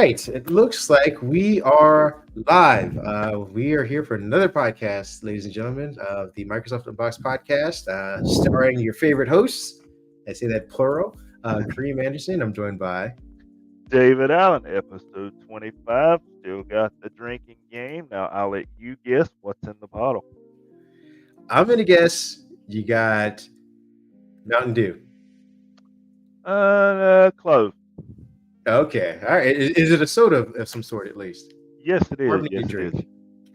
right. It looks like we are live. We are here for another podcast, ladies and gentlemen, of the Microsoft Unboxed podcast, starring your favorite hosts. I say that plural. Kareem Anderson. I'm joined by. David Allen, episode 25. Still got the drinking game. Now I'll let you guess what's in the bottle. I'm going to guess you got Mountain Dew. Close. Okay. All right. Is it a soda of some sort, at least? Yes, it is. Carbonated Yes, it drink. is.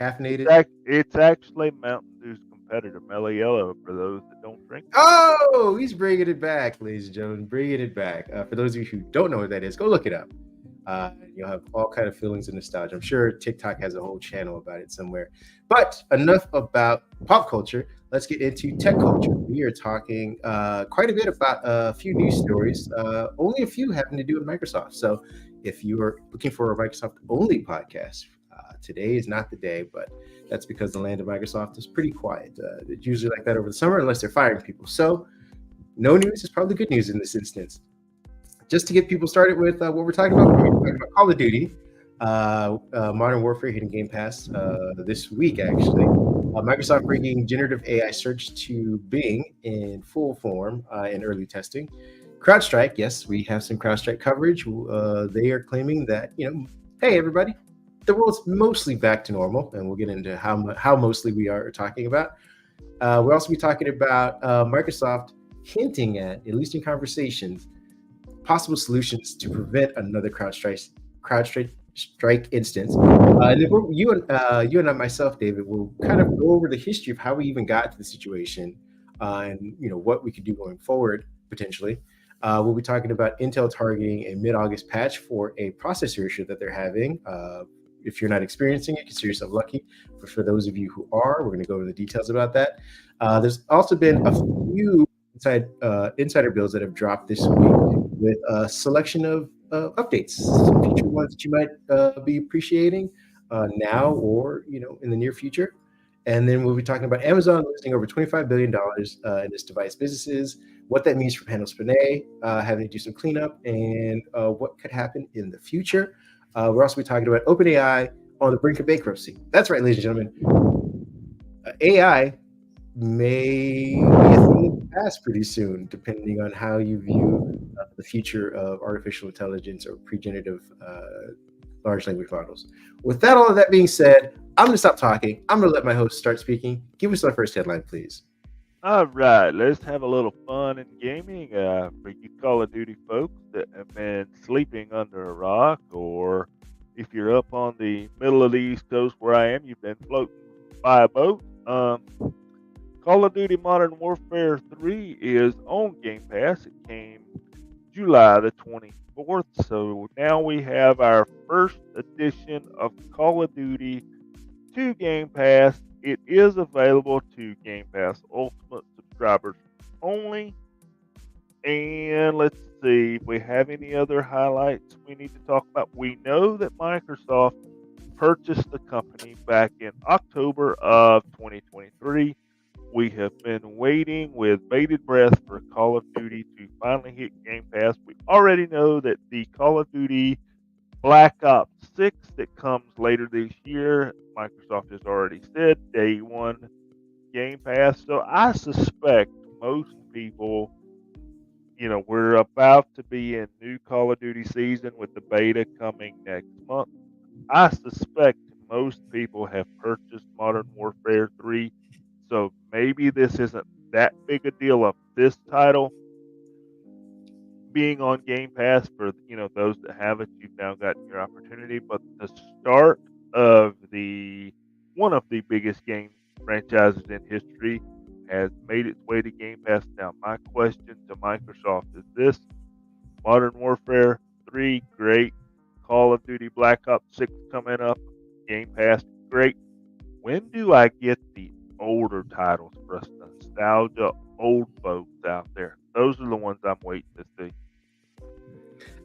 Caffeinated? It's actually Mountain Dew's competitor, Mellow Yellow, for those that don't drink. Oh, he's bringing it back, ladies and gentlemen. Bringing it back. For those of you who don't know what that is, go look it up. You'll have all kind of feelings of nostalgia. I'm sure TikTok has a whole channel about it somewhere. But enough about pop culture. Let's get into tech culture. We are talking quite a bit about a few news stories, only a few having to do with Microsoft. So if you are looking for a Microsoft-only podcast, today is not the day, but that's because the land of Microsoft is pretty quiet. It's usually like that over the summer unless they're firing people. So no news is probably good news in this instance. Just to get people started with what we're talking about Call of Duty, Modern Warfare hitting Game Pass this week, actually. Microsoft bringing generative AI search to Bing in full form in early testing. CrowdStrike, yes, we have some CrowdStrike coverage. They are claiming that, hey, everybody, the world's mostly back to normal, and we'll get into how mostly we are talking about. We'll also be talking about Microsoft hinting at least in conversations, possible solutions to prevent another CrowdStrike instance. And then you and I, myself, David, will kind of go over the history of how we even got to the situation, and what we could do going forward potentially. We'll be talking about Intel targeting a mid-August patch for a processor issue that they're having. If you're not experiencing it, consider yourself lucky. But for those of you who are, we're going to go over the details about that. There's also been a few insider builds that have dropped this week with a selection of updates, some future ones that you might be appreciating now or in the near future. And then we'll be talking about Amazon losing over $25 billion in its device businesses, what that means for Panos Panay, having to do some cleanup, and what could happen in the future. We'll also be talking about OpenAI on the brink of bankruptcy. That's right, ladies and gentlemen. AI may be a thing of the past pretty soon, depending on how you view the future of artificial intelligence or pre-generative large language models. With all of that being said, I'm going to stop talking. I'm going to let my host start speaking. Give us our first headline, please. All right, let's have a little fun in gaming for you Call of Duty folks that have been sleeping under a rock, or if you're up on the middle of the East Coast where I am, you've been floating by a boat. Call of Duty Modern Warfare 3 is on Game Pass. It came July the 24th, so now we have our first edition of Call of Duty to Game Pass. It is available to Game Pass Ultimate subscribers only. And let's see if we have any other highlights we need to talk about. We know that Microsoft purchased the company back in October of 2023. We have been waiting with bated breath for Call of Duty to finally hit Game Pass. We already know that the Call of Duty Black Ops 6 that comes later this year, Microsoft has already said day one Game Pass. So I suspect most people, we're about to be in new Call of Duty season with the beta coming next month. I suspect most people have purchased Modern Warfare 3. So maybe this isn't that big a deal of this title being on Game Pass for those that have it. You've now got your opportunity, but the start of one of the biggest game franchises in history has made its way to Game Pass. Now, my question to Microsoft is this: Modern Warfare 3, great. Call of Duty Black Ops 6 coming up, Game Pass, great. When do I get the older titles for us nostalgia old folks out there? Those are the ones I'm waiting to see.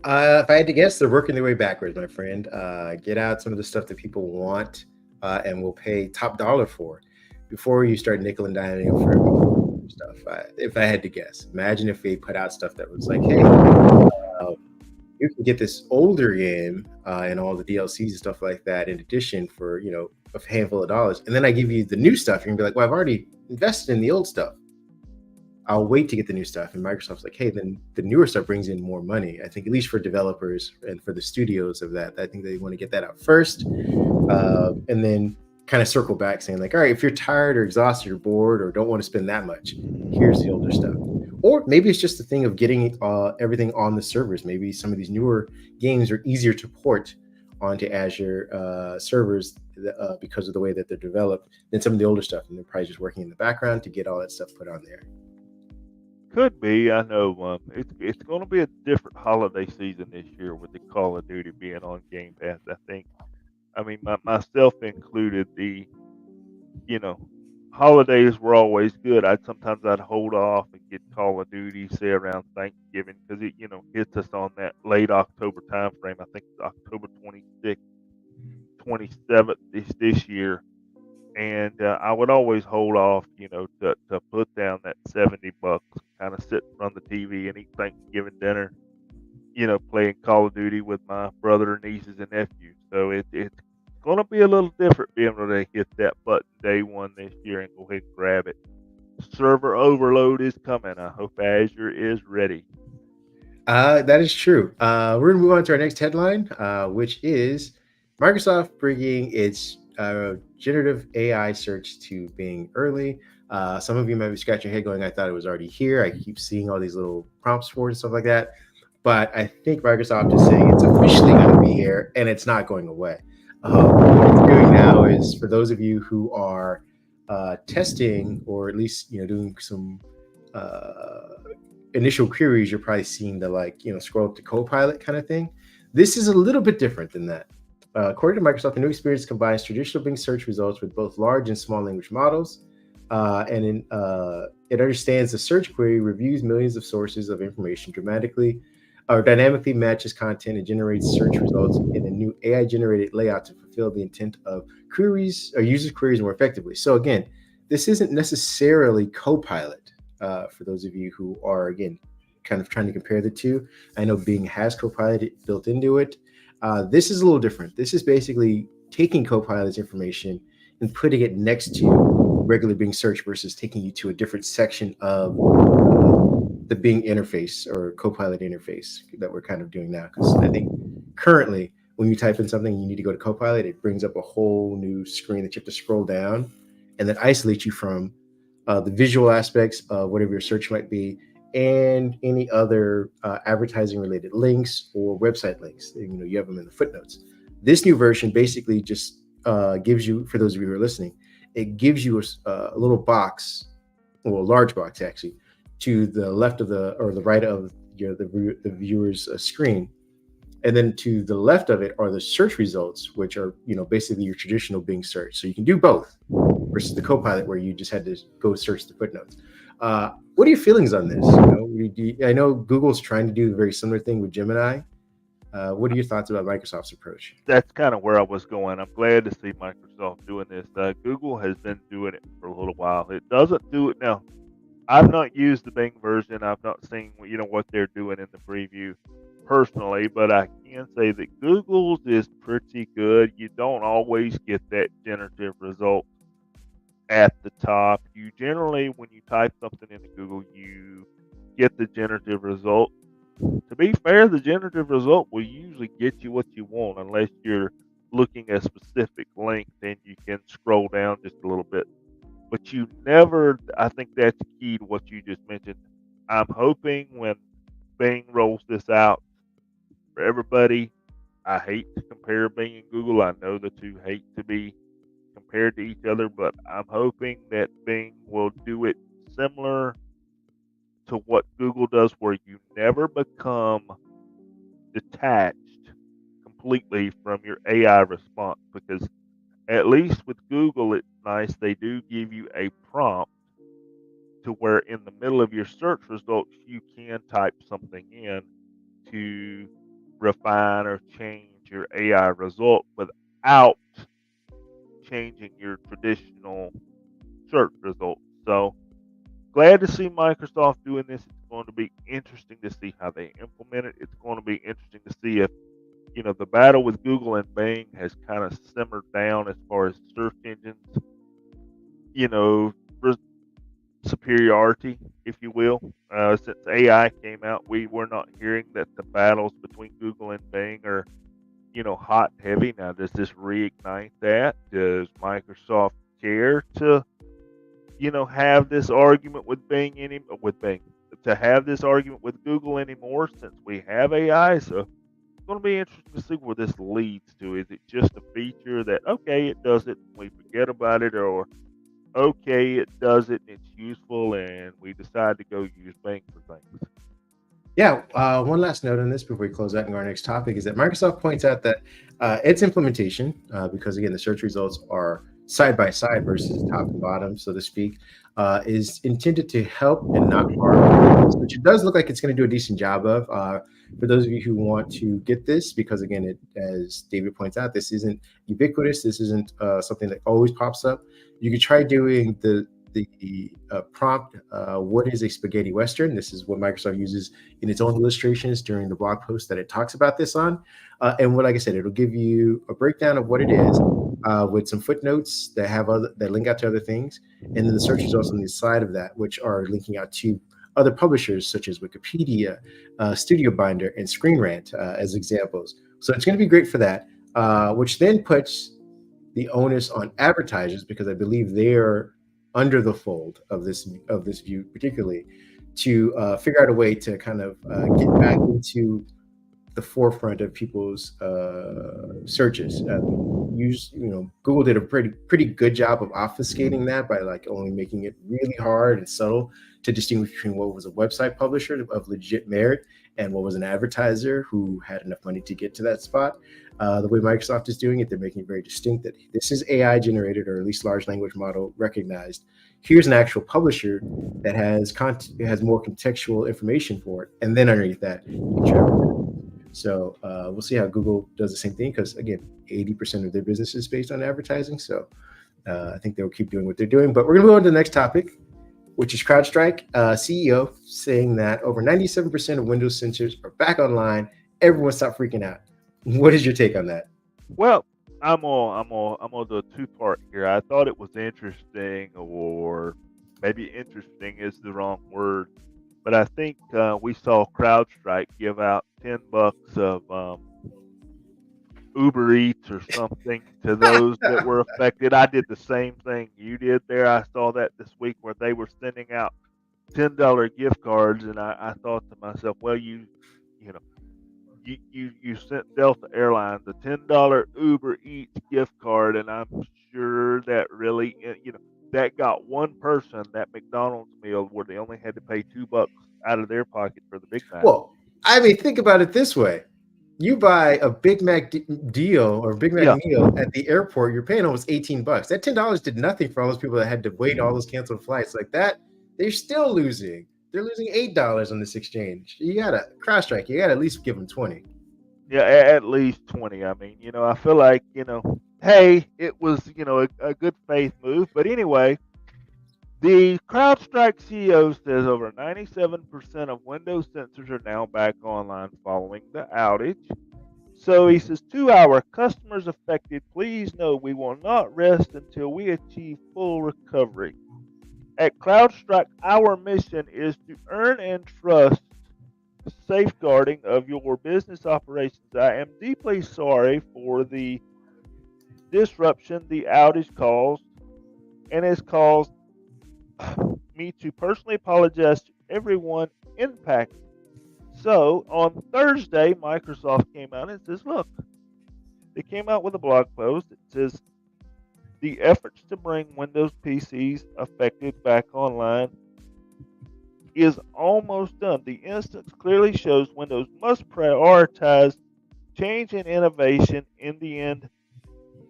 If I had to guess, they're working their way backwards, my friend. Get out some of the stuff that people want and will pay top dollar for before you start nickel and diming for stuff. If I had to guess, imagine if they put out stuff that was like, hey, you can get this older game and all the DLCs and stuff like that in addition for a handful of dollars, and then I give you the new stuff. You're gonna be like, well, I've already invested in the old stuff. I'll wait to get the new stuff. And Microsoft's like, hey, then the newer stuff brings in more money. I think at least for developers and for the studios of that, I think they want to get that out first, and then kind of circle back saying like, all right, if you're tired or exhausted or bored or don't want to spend that much, here's the older stuff. Or maybe it's just the thing of getting everything on the servers. Maybe some of these newer games are easier to port onto Azure servers because of the way that they're developed than some of the older stuff. And they're probably just working in the background to get all that stuff put on there. Could be. I know it's going to be a different holiday season this year with the Call of Duty being on Game Pass. I think. I mean, myself included. Holidays were always good. I'd hold off and get Call of Duty say around Thanksgiving because it hits us on that late October time frame. I think it's October 26th, 27th this year. And I would always hold off, to put down that $70, kind of sit in front of the TV and eat Thanksgiving dinner, playing Call of Duty with my brother, nieces, and nephews. So it's going to be a little different being able to hit that button day one this year and go ahead and grab it. Server overload is coming. I hope Azure is ready. That is true. We're going to move on to our next headline, which is Microsoft bringing its generative AI search to Bing early. Some of you might be scratching your head going, I thought it was already here. I keep seeing all these little prompts for it and stuff like that. But I think Microsoft is saying it's officially going to be here and it's not going away. What it's doing now is for those of you who are testing or at least doing some initial queries, you're probably seeing the scroll up to Copilot kind of thing. This is a little bit different than that. According to Microsoft, the new experience combines traditional Bing search results with both large and small language models. It understands the search query, reviews millions of sources of information dynamically matches content and generates search results in a new AI-generated layout to fulfill the intent of queries or users' queries more effectively. So again, this isn't necessarily Copilot. For those of you who are, again, kind of trying to compare the two. I know Bing has Copilot built into it. This is a little different. This is basically taking Copilot's information and putting it next to regular Bing search versus taking you to a different section of the Bing interface or Copilot interface that we're kind of doing now. Because I think currently when you type in something and you need to go to Copilot, it brings up a whole new screen that you have to scroll down and then isolate you from the visual aspects of whatever your search might be and any other advertising related links or website links. You have them in the footnotes. This new version basically just gives you, for those of you who are listening, it gives you a little box, or a large box actually, to the left of the right of the viewer's screen. And then to the left of it are the search results, which are basically your traditional Bing search. So you can do both versus the Copilot where you just had to go search the footnotes. What are your feelings on this? I know Google's trying to do a very similar thing with Gemini. What are your thoughts about Microsoft's approach? That's kind of where I was going. I'm glad to see Microsoft doing this. Google has been doing it for a little while. It doesn't do it now. I've not used the Bing version. I've not seen what they're doing in the preview personally, but I can say that Google's is pretty good. You don't always get that generative result at the top. You generally, when you type something into Google, you get the generative result. To be fair, the generative result will usually get you what you want unless you're looking at a specific link, then you can scroll down just a little bit. But you never, I think that's key to what you just mentioned. I'm hoping when Bing rolls this out for everybody, I hate to compare Bing and Google. I know the two hate to be compared to each other, but I'm hoping that Bing will do it similar to what Google does, where you never become detached completely from your AI response. Because at least with Google, it's nice. They do give you a prompt to where in the middle of your search results, you can type something in to refine or change your AI result without changing your traditional search results. So glad to see Microsoft doing this. It's going to be interesting to see how they implement it. It's going to be interesting to see if the battle with Google and Bing has kind of simmered down as far as search engines, you know, superiority, if you will. Since AI came out, we were not hearing that the battles between Google and Bing are, hot and heavy. Now, does this reignite that? Does Microsoft care to, have this argument with Bing, to have this argument with Google anymore since we have AI? So it's going to be interesting to see where this leads to. Is it just a feature that, okay, it does it, we forget about it, or okay, it does it, and it's useful, and we decide to go use Bing for things? Yeah, one last note on this before we close out and go our next topic is that Microsoft points out that its implementation, because again, the search results are side by side versus top and bottom, so to speak, is intended to help and not harm, which it does look like it's going to do a decent job of. For those of you who want to get this, because again, as David points out, this isn't ubiquitous. This isn't something that always pops up. You could try doing the prompt, what is a spaghetti western? This is what Microsoft uses in its own illustrations during the blog post that it talks about this on. And what, like I said, it'll give you a breakdown of what it is with some footnotes that link out to other things, and then the search results on the side of that, which are linking out to other publishers such as Wikipedia, Studio Binder, and Screen Rant as examples. So it's going to be great for that, which then puts the onus on advertisers, because I believe they're under the fold of this view, particularly to figure out a way to kind of get back into the forefront of people's searches. Google did a pretty good job of obfuscating that by like only making it really hard and subtle to distinguish between what was a website publisher of legit merit and what was an advertiser who had enough money to get to that spot. The way Microsoft is doing it, they're making it very distinct that this is AI generated, or at least large language model recognized. Here's an actual publisher that has more contextual information for it, and then underneath that, you can travel. So we'll see how Google does the same thing, because again, 80% of their business is based on advertising. So I think they'll keep doing what they're doing. But we're going to move on to the next topic, which is CrowdStrike CEO saying that over 97% of Windows sensors are back online. Everyone stop freaking out. What is your take on that? Well, I'm on the two-part here. I thought it was interesting, or maybe interesting is the wrong word, but I think we saw CrowdStrike give out $10 of Uber Eats or something to those that were affected. I did the same thing you did there. I saw that this week where they were sending out $10 gift cards, and I thought to myself, well, you know, you sent Delta Airlines a $10 Uber Eats gift card, and I'm sure that really, that got one person that McDonald's meal where they only had to pay $2 out of their pocket for the Big Mac. Well, I mean, think about it this way. You buy a Big Mac deal or Big Mac Yeah, meal at the airport, you're paying almost $18. That $10 did nothing for all those people that had to wait all those canceled flights like that. They're still losing. They're losing $8 on this exchange. You gotta CrowdStrike. You gotta at least give them 20. yeah, at least 20. I mean, I feel like, hey, it was, a good faith move. But anyway, the CrowdStrike CEO says over 97% of Windows sensors are now back online following the outage. So he says, to our customers affected, please know we will not rest until we achieve full recovery. At CrowdStrike, our mission is to earn and trust safeguarding of your business operations. I am deeply sorry for the disruption the outage caused, and has caused me to personally apologize to everyone impacted. So on Thursday, Microsoft came out and says, look, they came out with a blog post that says the efforts to bring Windows PCs affected back online is almost done. The instance clearly shows Windows must prioritize change and innovation in the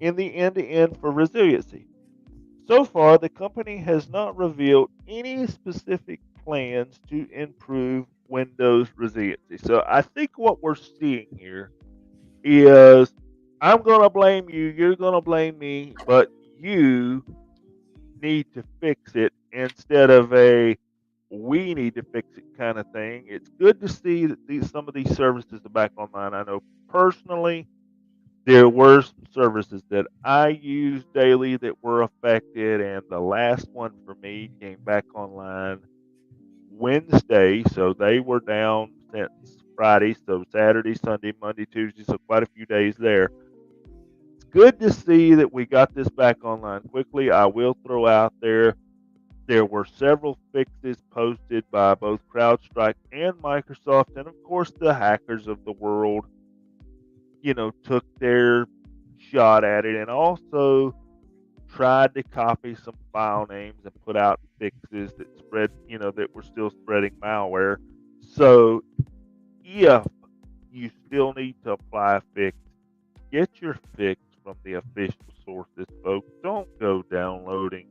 end-to-end for resiliency. So far, the company has not revealed any specific plans to improve Windows resiliency. So I think what we're seeing here is I'm going to blame you, you're going to blame me, but you need to fix it instead of a we need to fix it kind of thing. It's good to see that some of these services are back online. I know personally there were some services that I use daily that were affected, and the last one for me came back online Wednesday, so they were down since Friday, so Saturday, Sunday, Monday, Tuesday, so quite a few days there. It's good to see that we got this back online quickly. I will throw out there were several fixes posted by both CrowdStrike and Microsoft, and of course the hackers of the world, took their shot at it and also tried to copy some file names and put out fixes that spread, that were still spreading malware. So if you still need to apply a fix, get your fix from the official sources, folks. Don't go downloading,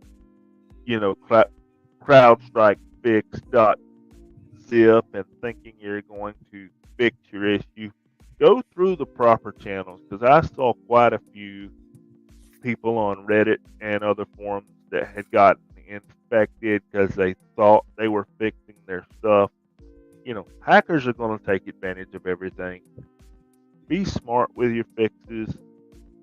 CrowdStrike fix.zip and thinking you're going to fix your issue. Go through the proper channels, because I saw quite a few people on Reddit and other forums that had gotten infected because they thought they were fixing their stuff. Hackers are going to take advantage of everything. Be smart with your fixes.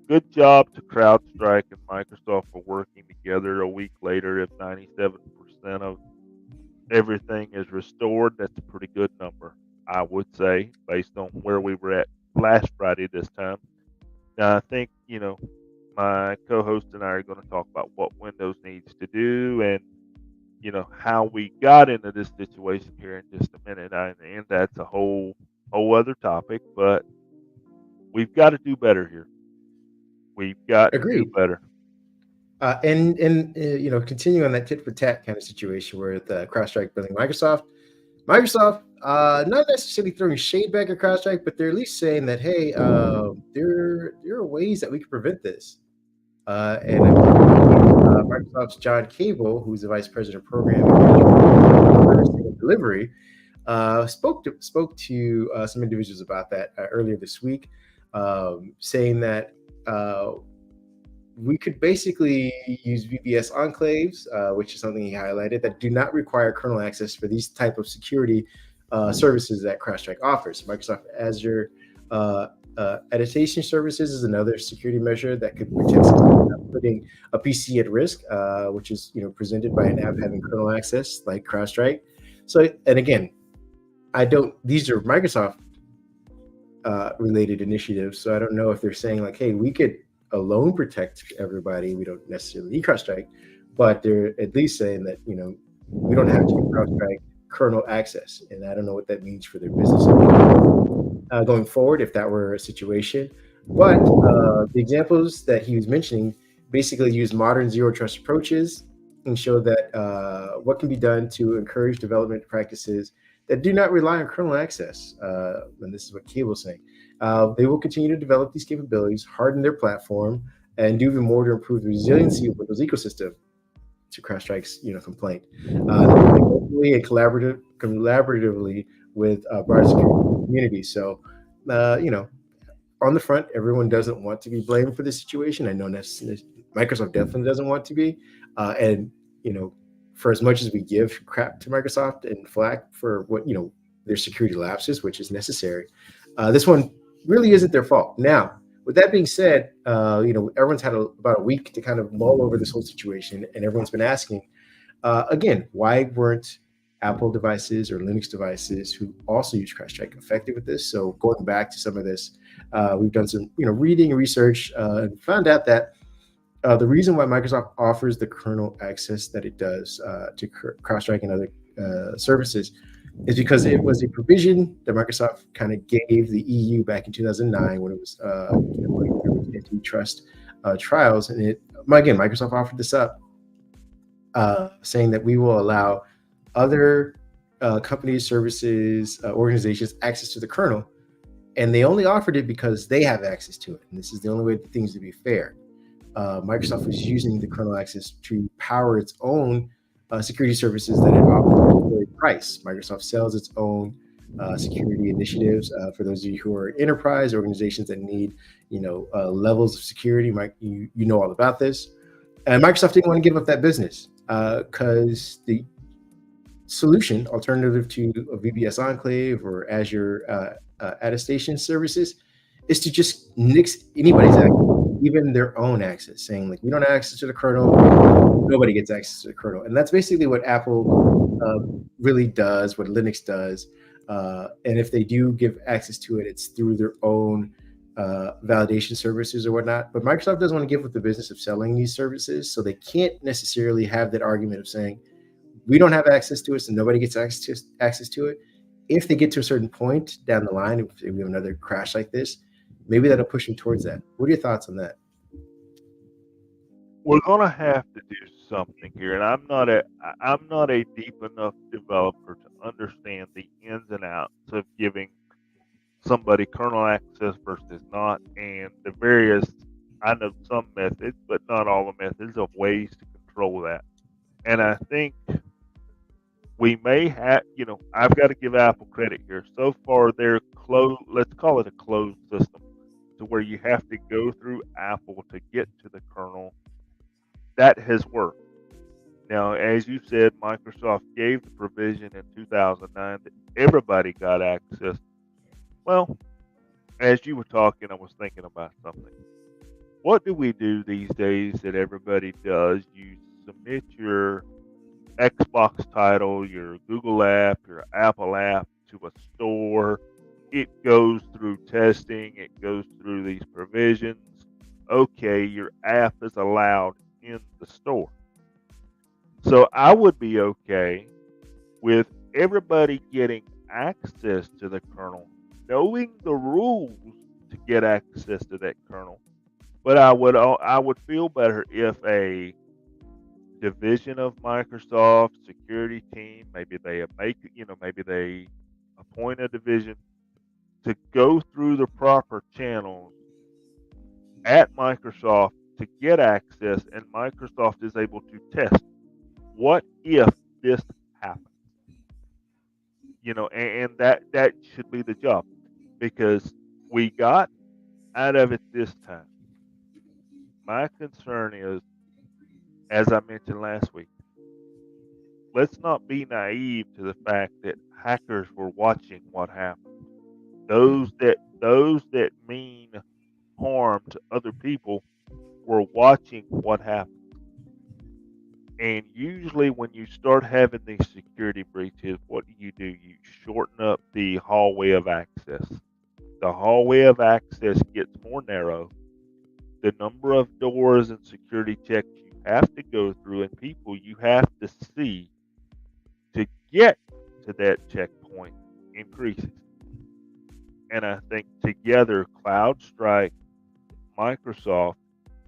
Good job to CrowdStrike and Microsoft for working together a week later. If 97% of everything is restored, that's a pretty good number, I would say, based on where we were at last Friday this time. Now, I think, my co-host and I are going to talk about what Windows needs to do and, how we got into this situation here in just a minute. And that's a whole other topic, but we've got to do better here. We've got to do Agreed. better. And continue on that tit for tat kind of situation where the CrowdStrike building Microsoft, not necessarily throwing shade back at CrowdStrike, but they're at least saying that, hey, there are ways that we can prevent this. And I believe Microsoft's John Cable, who's the vice president of programming and delivery, spoke to some individuals about that earlier this week, saying that we could basically use VPS enclaves, which is something he highlighted, that do not require kernel access for these type of security services that CrowdStrike offers. Microsoft Azure annotation services is another security measure that could potentially putting a PC at risk, which is presented by an app having kernel access like CrowdStrike. So, and again, these are Microsoft related initiatives, so I don't know if they're saying like, hey, we could alone protect everybody. We don't necessarily need CrowdStrike, but they're at least saying that we don't have to use CrowdStrike kernel access, and I don't know what that means for their business going forward if that were a situation. But the examples that he was mentioning basically use modern zero trust approaches and show that what can be done to encourage development practices that do not rely on kernel access. And this is what Cable's saying. They will continue to develop these capabilities, harden their platform, and do even more to improve the resiliency of Windows ecosystem. To CrowdStrike's complaint, locally and collaboratively with broader security community. So, on the front, everyone doesn't want to be blamed for this situation. I know Microsoft definitely doesn't want to be, and for as much as we give crap to Microsoft and flack for what their security lapses, which is necessary, this one really isn't their fault. Now, with that being said, everyone's had about a week to kind of mull over this whole situation, and everyone's been asking, again, why weren't Apple devices or Linux devices who also use CrowdStrike effective with this? So going back to some of this, we've done some reading and research and found out that the reason why Microsoft offers the kernel access that it does to CrowdStrike and other services is because it was a provision that Microsoft kind of gave the EU back in 2009 when it was going through antitrust trials. And again, Microsoft offered this up, saying that we will allow other companies, services, organizations access to the kernel. And they only offered it because they have access to it. And this is the only way for things to be fair. Microsoft was using the kernel access to power its own security services that it offers at a price. Microsoft sells its own security initiatives for those of you who are enterprise organizations that need, levels of security. You know all about this. And Microsoft didn't want to give up that business because solution, alternative to a VBS Enclave or Azure attestation services, is to just nix anybody's access, even their own access, saying like we don't have access to the kernel, nobody gets access to the kernel, and that's basically what Apple really does, what Linux does. And if they do give access to it, it's through their own validation services or whatnot. But Microsoft doesn't want to give up the business of selling these services, so they can't necessarily have that argument of saying we don't have access to it, so nobody gets access to it. If they get to a certain point down the line, if we have another crash like this, maybe that'll push them towards that. What are your thoughts on that? We're gonna have to do something here, and I'm not a deep enough developer to understand the ins and outs of giving somebody kernel access versus not, and the various, I know some methods, but not all the methods of ways to control that. And I think we may have, I've got to give Apple credit here. So far, they're closed, let's call it a closed system, to where you have to go through Apple to get to the kernel. That has worked. Now, as you said, Microsoft gave the provision in 2009 that everybody got access. Well, as you were talking, I was thinking about something. What do we do these days that everybody does? You submit your Xbox title, your Google app, your Apple app to a store. It goes through testing. It goes through these provisions. Okay, your app is allowed in the store. So I would be okay with everybody getting access to the kernel, knowing the rules to get access to that kernel. But I would feel better if a division of Microsoft security team, maybe they appoint a division to go through the proper channels at Microsoft to get access, and Microsoft is able to test what if this happens. And that should be the job, because we got out of it this time. My concern is, as I mentioned last week, let's not be naive to the fact that hackers were watching what happened. Those that mean harm to other people were watching what happened. And usually when you start having these security breaches, what do? You shorten up the hallway of access. The hallway of access gets more narrow. The number of doors and security checks you have to go through and people you have to see to get to that checkpoint increases. And I think together, CloudStrike, Microsoft,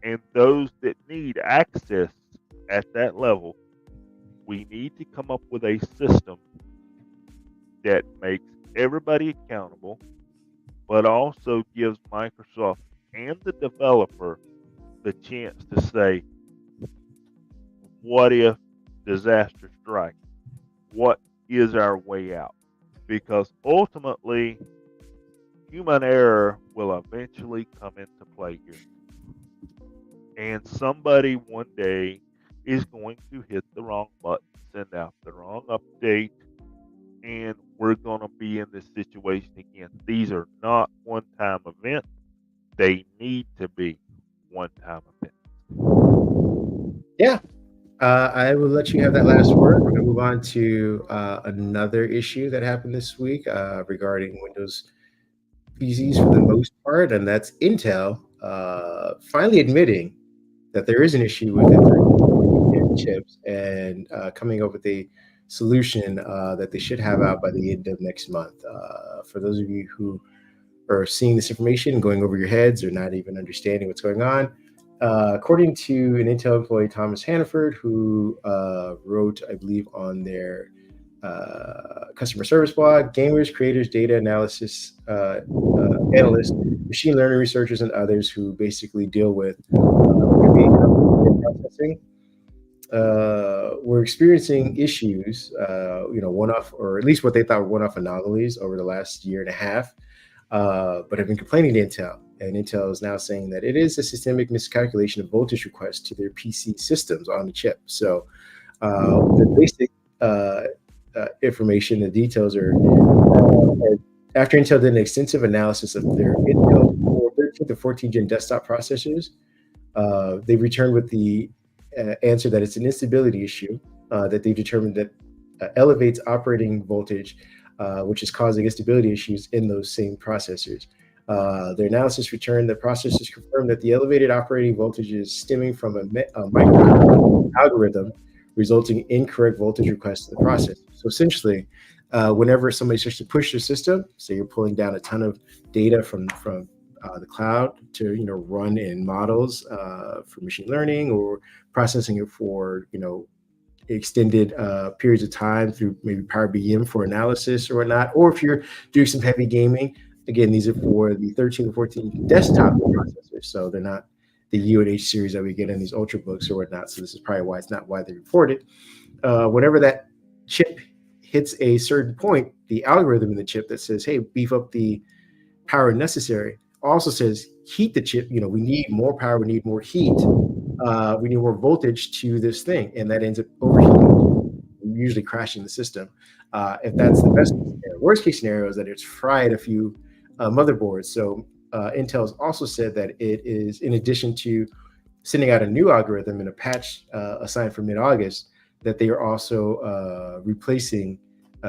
and those that need access at that level, we need to come up with a system that makes everybody accountable, but also gives Microsoft and the developer the chance to say, what if disaster strikes? What is our way out? Because ultimately, human error will eventually come into play here. And somebody one day is going to hit the wrong button, send out the wrong update, and we're going to be in this situation again. These are not one-time events. They need to be one-time events. Yeah. I will let you have that last word. We're going to move on to another issue that happened this week regarding Windows PCs for the most part, and that's Intel finally admitting that there is an issue with the chips and coming up with a solution that they should have out by the end of next month. For those of you who are seeing this information and going over your heads or not even understanding what's going on, according to an Intel employee, Thomas Hannaford, who wrote, I believe, on their customer service blog, gamers, creators, data analysis analysts, machine learning researchers, and others who basically deal with processing, were experiencing issues, one-off, or at least what they thought were one-off anomalies over the last year and a half, but have been complaining to Intel. And Intel is now saying that it is a systemic miscalculation of voltage requests to their PC systems on the chip. So the basic information. The details are after Intel did an extensive analysis of their Intel 13 to 14 gen desktop processors, they returned with the answer that it's an instability issue that they've determined that elevates operating voltage, which is causing instability issues in those same processors. Their analysis returned that processors confirmed that the elevated operating voltage is stemming from a microcontroller algorithm, resulting in incorrect voltage requests to the processor. So essentially, whenever somebody starts to push their system, say you're pulling down a ton of data from the cloud to run in models for machine learning, or processing it for extended periods of time through maybe Power BM for analysis or whatnot, or if you're doing some heavy gaming. Again, these are for the 13 to 14 desktop processors, so they're not the U and H series that we get in these ultrabooks or whatnot. So this is probably why it's not widely reported. Whenever that chip hits a certain point, the algorithm in the chip that says, "Hey, beef up the power necessary," also says, "Heat the chip. We need more power. We need more heat. We need more voltage to this thing," and that ends up overheating, usually crashing the system. If that's the best case scenario. Worst case scenario is that it's fried a few motherboards. So Intel has also said that it is, in addition to sending out a new algorithm in a patch assigned for mid-August, that they are also replacing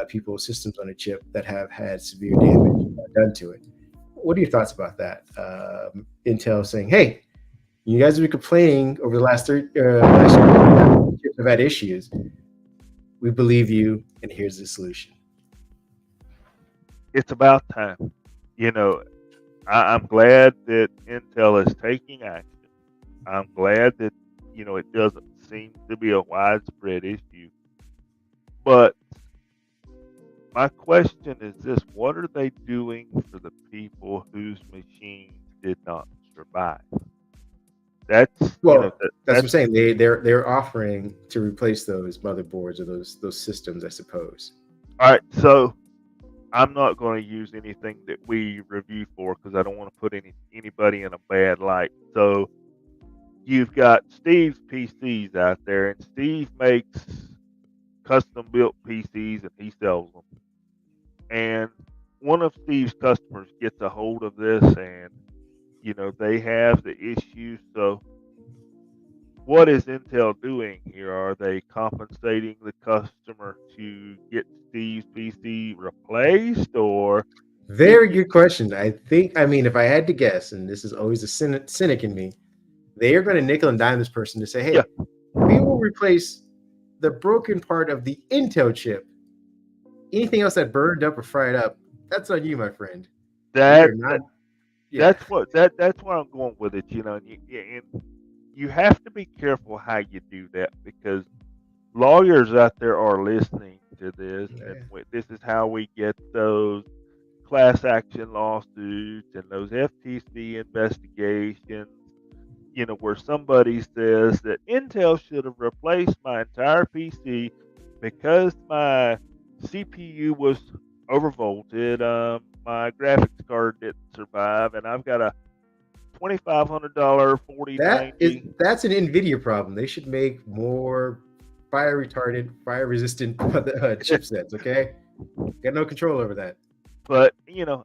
people's systems on a chip that have had severe damage done to it. What are your thoughts about that? Intel saying, "Hey, you guys have been complaining over the last year chips have had issues. We believe you, and here's the solution." It's about time. I'm glad that Intel is taking action. I'm glad that, it doesn't seem to be a widespread issue. But my question is this: what are they doing for the people whose machines did not survive? That's that's what I'm saying. They're offering to replace those motherboards or those systems, I suppose. All right. So I'm not going to use anything that we review for because I don't want to put anybody in a bad light. So you've got Steve's PCs out there, and Steve makes custom built PCs and he sells them. And one of Steve's customers gets a hold of this, and they have the issue. So what is Intel doing here? Are they compensating the customer to get Steve's PC replaced, or Very good question. I mean, if I had to guess, and this is always a cynic in me, they are going to nickel and dime this person to say, "Hey, we will replace the broken part of the Intel chip. Anything else that burned up or fried up, that's on you, my friend." That's what I'm going with it. And you have to be careful how you do that, because lawyers out there are listening to this, and this is how we get those class action lawsuits and those FTC investigations, where somebody says that Intel should have replaced my entire PC because my CPU was overvolted, my graphics card didn't survive, and I've got a $2,500 That's an NVIDIA problem. They should make more fire retardant, fire resistant chipsets. Okay, got no control over that. But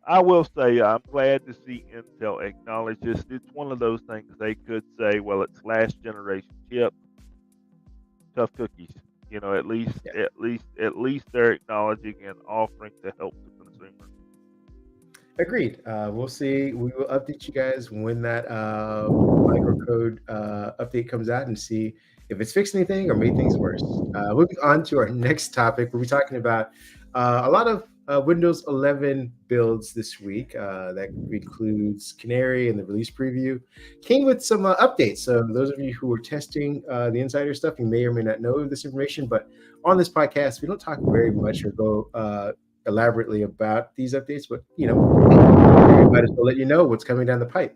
I will say I'm glad to see Intel acknowledge this. It's one of those things they could say, well, it's last generation chip, tough cookies. At least they're acknowledging and offering to help the consumer. Agreed. We'll see. We will update you guys when that microcode update comes out and see if it's fixed anything or made things worse. Moving on to our next topic, we'll be talking about a lot of Windows 11 builds this week. That includes Canary and the release preview. Came with some updates. So those of you who are testing the insider stuff, you may or may not know this information, but on this podcast, we don't talk very much or go elaborately about these updates, but we might as well let you know what's coming down the pipe.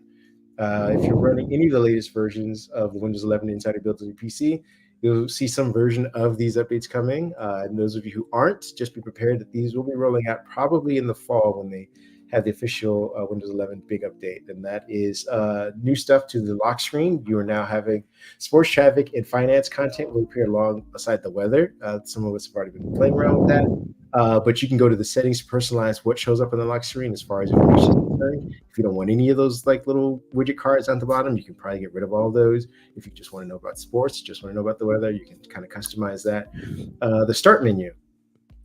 If you're running any of the latest versions of the Windows 11 Insider builds on your PC, you'll see some version of these updates coming. And those of you who aren't, just be prepared that these will be rolling out probably in the fall when they have the official Windows 11 big update, and that is new stuff to the lock screen. You are now having sports, traffic, and finance content will appear alongside the weather. Some of us have already been playing around with that. But you can go to the settings to personalize what shows up on the lock screen as far as information is concerned. If you don't want any of those like little widget cards on the bottom, you can probably get rid of all those. If you just want to know about sports, just want to know about the weather, you can kind of customize that. The start menu.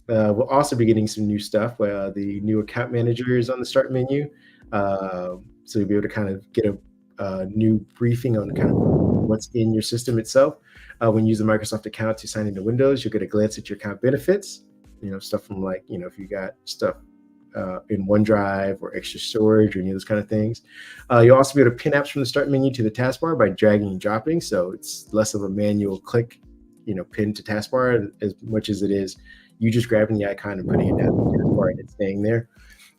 We'll also be getting some new stuff. The new account manager is on the start menu. So you'll be able to kind of get a new briefing on kind of what's in your system itself. When you use the Microsoft account to sign into Windows, you'll get a glance at your account benefits. Stuff from like, if you got stuff in OneDrive or extra storage or any of those kind of things. You'll also be able to pin apps from the start menu to the taskbar by dragging and dropping. So it's less of a manual click, pin to taskbar as much as it is you just grabbing the icon and putting it down the taskbar and it's staying there.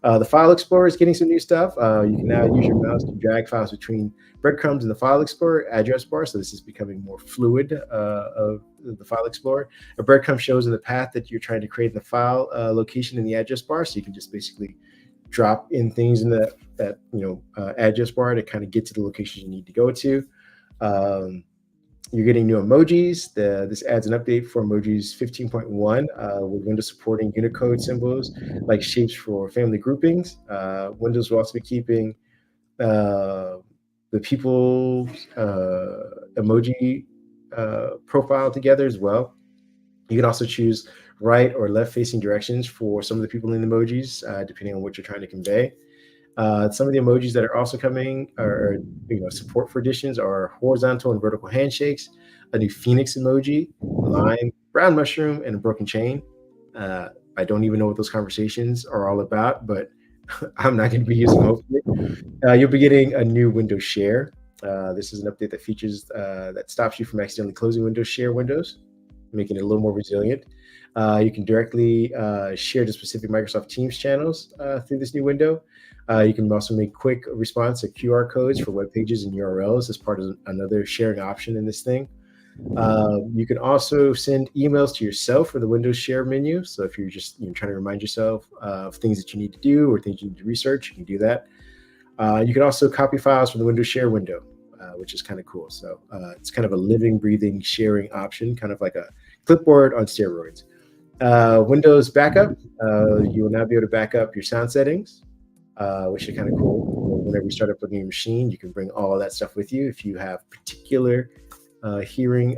The File Explorer is getting some new stuff. You can now use your mouse to drag files between breadcrumbs in the File Explorer address bar. So this is becoming more fluid of the File Explorer. A breadcrumb shows in the path that you're trying to create in the file location in the address bar. So you can just basically drop in things in that address bar to kind of get to the location you need to go to. You're getting new emojis. This adds an update for emojis 15.1 with Windows supporting Unicode symbols like shapes for family groupings. Windows will also be keeping the people's emoji profile together as well. You can also choose right or left facing directions for some of the people in the emojis, depending on what you're trying to convey. Some of the emojis that are also coming, or support for additions, are horizontal and vertical handshakes, a new Phoenix emoji, lime, brown mushroom, and a broken chain. I don't even know what those conversations are all about, but I'm not going to be using them. Hopefully, you'll be getting a new Windows Share. This is an update that features that stops you from accidentally closing Windows Share windows, making it a little more resilient. You can directly share to specific Microsoft Teams channels through this new window. You can also make quick response to QR codes for web pages and URLs as part of another sharing option in this thing. You can also send emails to yourself for the Windows Share menu. So if you're just trying to remind yourself of things that you need to do or things you need to research, you can do that. You can also copy files from the Windows Share window, which is kind of cool. So it's kind of a living, breathing sharing option, kind of like a clipboard on steroids. Windows backup, you will now be able to back up your sound settings, which is kind of cool. Whenever you start up a new machine, you can bring all of that stuff with you. If you have particular hearing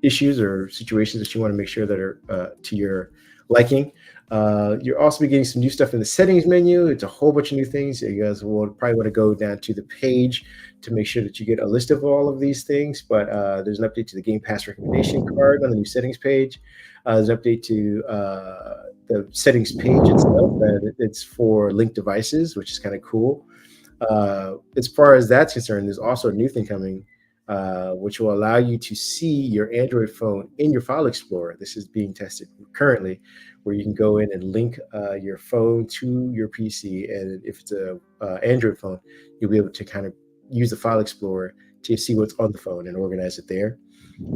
issues or situations that you want to make sure that are to your liking. You're also getting some new stuff in the settings menu. It's a whole bunch of new things. You guys will probably want to go down to the page to make sure that you get a list of all of these things. But there's an update to the Game Pass recommendation card on the new settings page. There's an update to the settings page itself. It's for linked devices, which is kind of cool. As far as that's concerned, there's also a new thing coming, which will allow you to see your Android phone in your File Explorer. This is being tested currently, where you can go in and link your phone to your PC. And if it's a Android phone, you'll be able to kind of use the File Explorer to see what's on the phone and organize it there.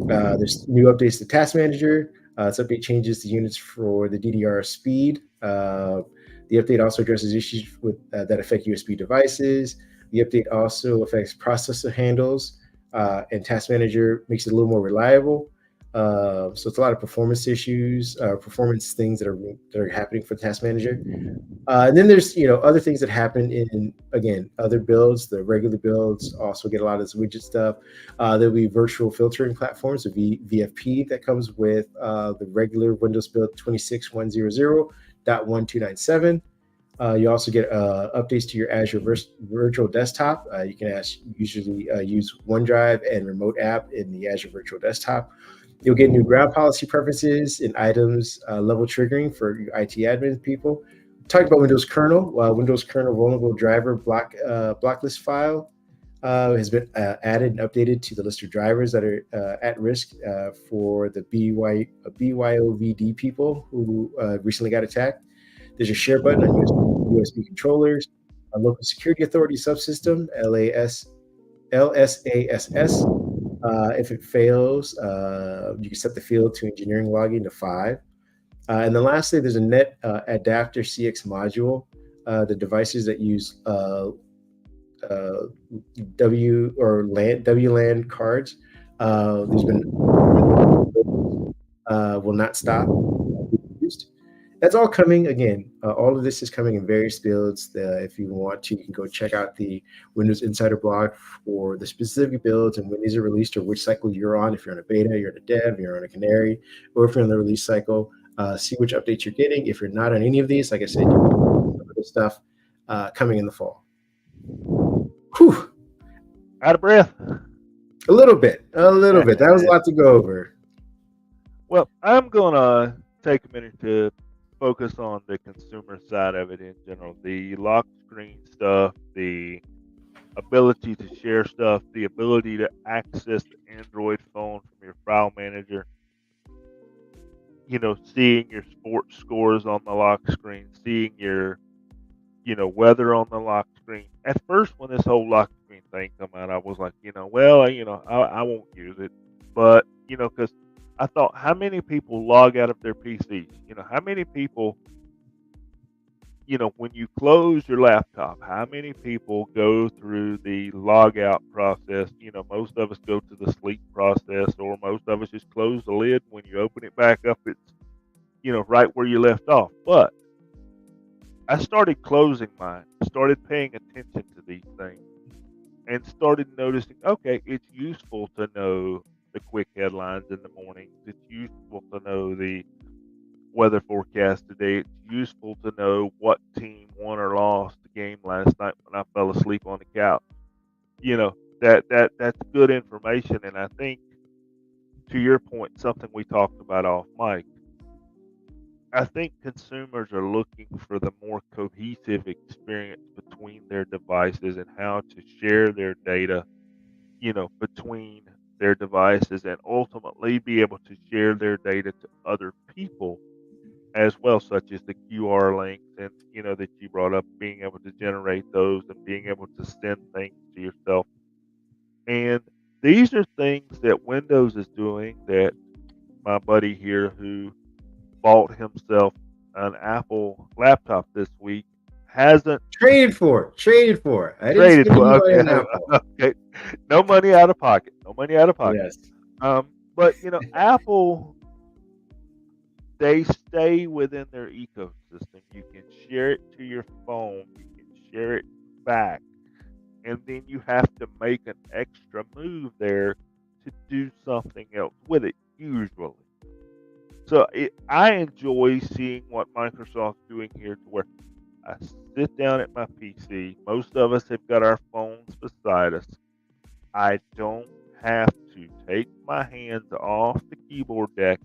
There's new updates to Task Manager. This update changes the units for the DDR speed. The update also addresses issues that affect USB devices. The update also affects processor handles, and Task Manager makes it a little more reliable. So it's a lot of performance issues, performance things that are happening for Task Manager. And then there's other things that happen in, again, other builds. The regular builds also get a lot of this widget stuff. There'll be virtual filtering platforms, so VFP, that comes with the regular Windows build 26100.1297. You also get updates to your Azure Virtual Desktop. You can usually use OneDrive and Remote App in the Azure Virtual Desktop. You'll get new ground policy preferences and items level triggering for your IT admin people. Talked about Windows kernel. Windows kernel vulnerable driver blocklist file has been added and updated to the list of drivers that are at risk for the BYOVD people who recently got attacked. There's a share button on USB controllers, a local security authority subsystem, LSASS. If it fails, you can set the field to engineering logging to 5. And then lastly, there's a net adapter CX module. The devices that use uh, WLAN cards. There's been will not stop being used. That's all coming again. All of this is coming in various builds. If you want to, you can go check out the Windows Insider blog for the specific builds and when these are released or which cycle you're on. If you're on a beta, you're on a dev, you're on a canary, or if you're on the release cycle, see which updates you're getting. If you're not on any of these, like I said, some of the stuff coming in the fall. Whew. Out of breath. A little bit. That was a lot to go over. Well, I'm going to take a minute to focus on the consumer side of it in general. The lock screen stuff, the ability to share stuff, the ability to access the Android phone from your file manager. Seeing your sports scores on the lock screen, seeing your, weather on the lock screen. At first, when this whole lock screen thing come out, I was like, I won't use it. But, because I thought, how many people log out of their PCs? How many people, when you close your laptop, how many people go through the log out process? Most of us go to the sleep process, or most of us just close the lid. When you open it back up, it's, right where you left off. But I started closing mine, started paying attention to these things, and started noticing, okay, it's useful to know the quick headlines in the morning. It's useful to know the weather forecast today. It's useful to know what team won or lost the game last night when I fell asleep on the couch. That's good information. And I think, to your point, something we talked about off mic, I think consumers are looking for the more cohesive experience between their devices and how to share their data, between their devices, and ultimately be able to share their data to other people as well, such as the QR links and, that you brought up, being able to generate those and being able to send things to yourself. And these are things that Windows is doing that my buddy here, who bought himself an Apple laptop this week, hasn't Traded for. I didn't traded spend for. any money Okay, on Apple. okay, no money out of pocket. No money out of pocket. Yes. But Apple, they stay within their ecosystem. You can share it to your phone. You can share it back, and then you have to make an extra move there to do something else with it, usually. So I enjoy seeing what Microsoft's doing here, to where I sit down at my PC. Most of us have got our phones beside us. I don't have to take my hands off the keyboard deck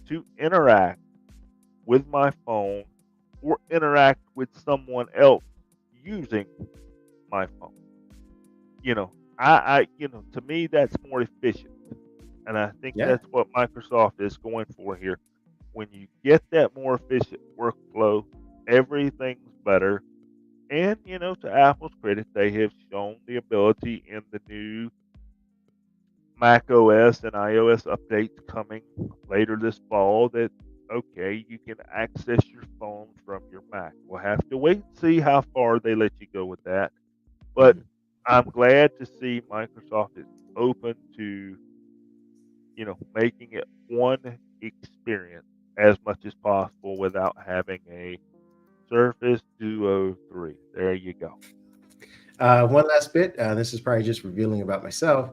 to interact with my phone or interact with someone else using my phone. To me, that's more efficient. And I think Yeah. that's what Microsoft is going for here. When you get that more efficient workflow, everything's better. And, to Apple's credit, they have shown the ability in the new Mac OS and iOS updates coming later this fall that, okay, you can access your phone from your Mac. We'll have to wait and see how far they let you go with that. But I'm glad to see Microsoft is open to, making it one experience as much as possible without having a Surface Duo 3. There you go. One last bit. This is probably just revealing about myself.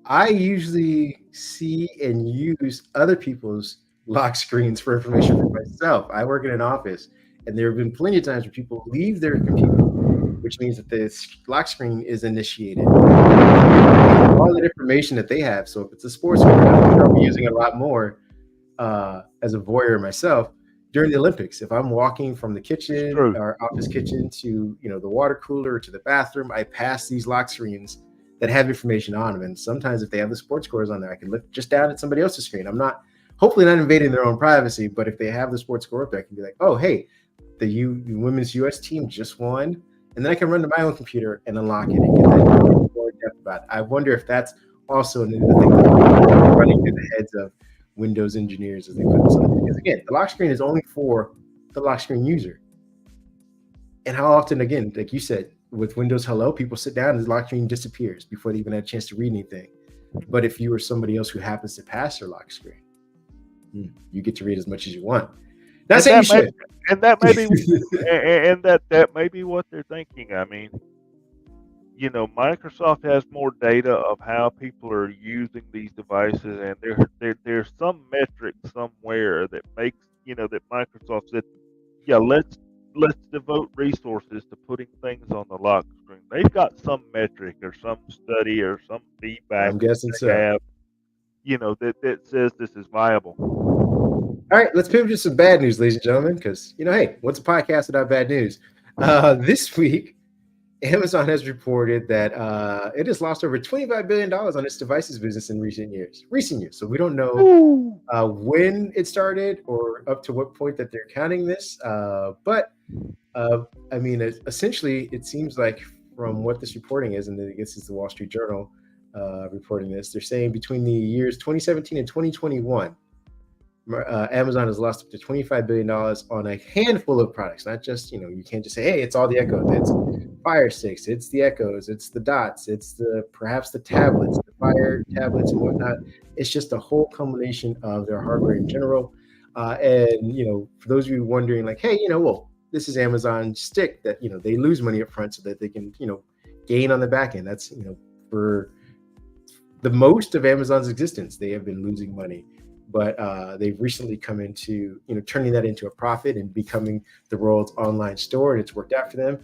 I usually see and use other people's lock screens for information for myself. I work in an office, and there have been plenty of times where people leave their computer, which means that the lock screen is initiated. All that information that they have. So if it's a sports screen, I'll be using it a lot more as a voyeur myself during the Olympics. If I'm walking from the kitchen or office kitchen to the water cooler to the bathroom, I pass these lock screens that have information on them. And sometimes if they have the sports scores on there, I can look just down at somebody else's screen. I'm hopefully not invading their own privacy, but if they have the sports score up there, I can be like, oh, hey, the women's US team just won. And then I can run to my own computer and unlock it and get that more depth about it. I wonder if that's also another thing running through the heads of Windows engineers, as they put themselves. Because again, the lock screen is only for the lock screen user. And how often, again, like you said, with Windows Hello, people sit down and the lock screen disappears before they even had a chance to read anything. But if you were somebody else who happens to pass their lock screen, you get to read as much as you want. Not saying you should. And that may be, and that may be what they're thinking. I mean, Microsoft has more data of how people are using these devices, and there's some metric somewhere that makes that Microsoft said, yeah, let's devote resources to putting things on the lock screen. They've got some metric or some study or some feedback I'm guessing they so. have, that says this is viable. All right, let's pivot to some bad news, ladies and gentlemen, because, hey, what's a podcast without bad news? This week, Amazon has reported that it has lost over $25 billion on its devices business in recent years. So we don't know when it started or up to what point that they're counting this. But I mean, essentially, it seems like from what this reporting is, and I guess it's the Wall Street Journal reporting this, they're saying between the years 2017 and 2021, Amazon has lost up to $25 billion on a handful of products, not just, you can't just say, hey, it's all the Echo. It's Fire Sticks, it's the Echoes, it's the Dots, it's perhaps the tablets, the Fire tablets and whatnot. It's just a whole combination of their hardware in general. And, for those of you wondering, like, hey, well, this is Amazon Stick that, they lose money up front so that they can, gain on the back end. That's, for the most of Amazon's existence, they have been losing money. But they've recently come into, turning that into a profit and becoming the world's online store, and it's worked out for them.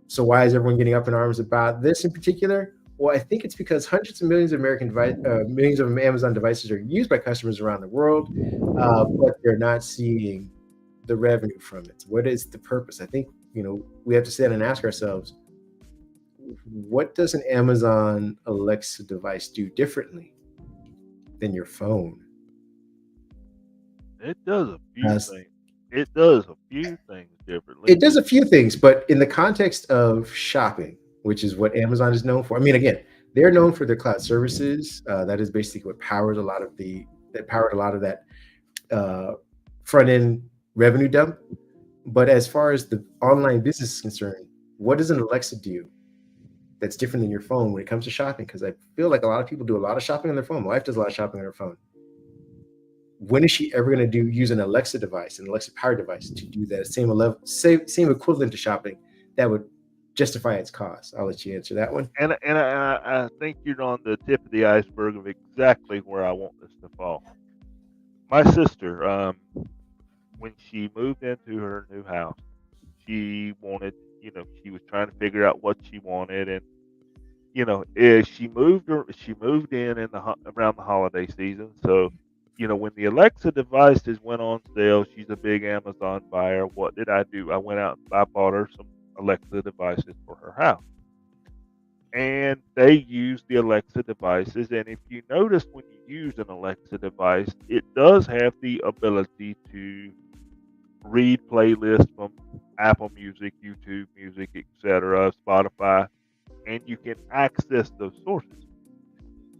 So why is everyone getting up in arms about this in particular? Well, I think it's because hundreds of millions of millions of Amazon devices are used by customers around the world, but they're not seeing the revenue from it. What is the purpose? I think, we have to sit and ask ourselves, what does an Amazon Alexa device do differently than your phone? It does a few things. It does a few things differently. It does a few things, but in the context of shopping, which is what Amazon is known for. I mean, again, they're known for their cloud services. That is basically what powers a lot of that front end revenue dump. But as far as the online business is concerned, what does an Alexa do that's different than your phone when it comes to shopping? Because I feel like a lot of people do a lot of shopping on their phone. My wife does a lot of shopping on her phone. When is she ever going to use an Alexa device, an Alexa powered device, to do that same equivalent to shopping that would justify its cost? I'll let you answer that one. And I think you're on the tip of the iceberg of exactly where I want this to fall. My sister, when she moved into her new house, she wanted, she was trying to figure out what she wanted, and she moved in around the holiday season, so. When the Alexa devices went on sale, she's a big Amazon buyer. What did I do? I went out and I bought her some Alexa devices for her house. And they use the Alexa devices. And if you notice, when you use an Alexa device, it does have the ability to read playlists from Apple Music, YouTube Music, etc., Spotify, and you can access those sources.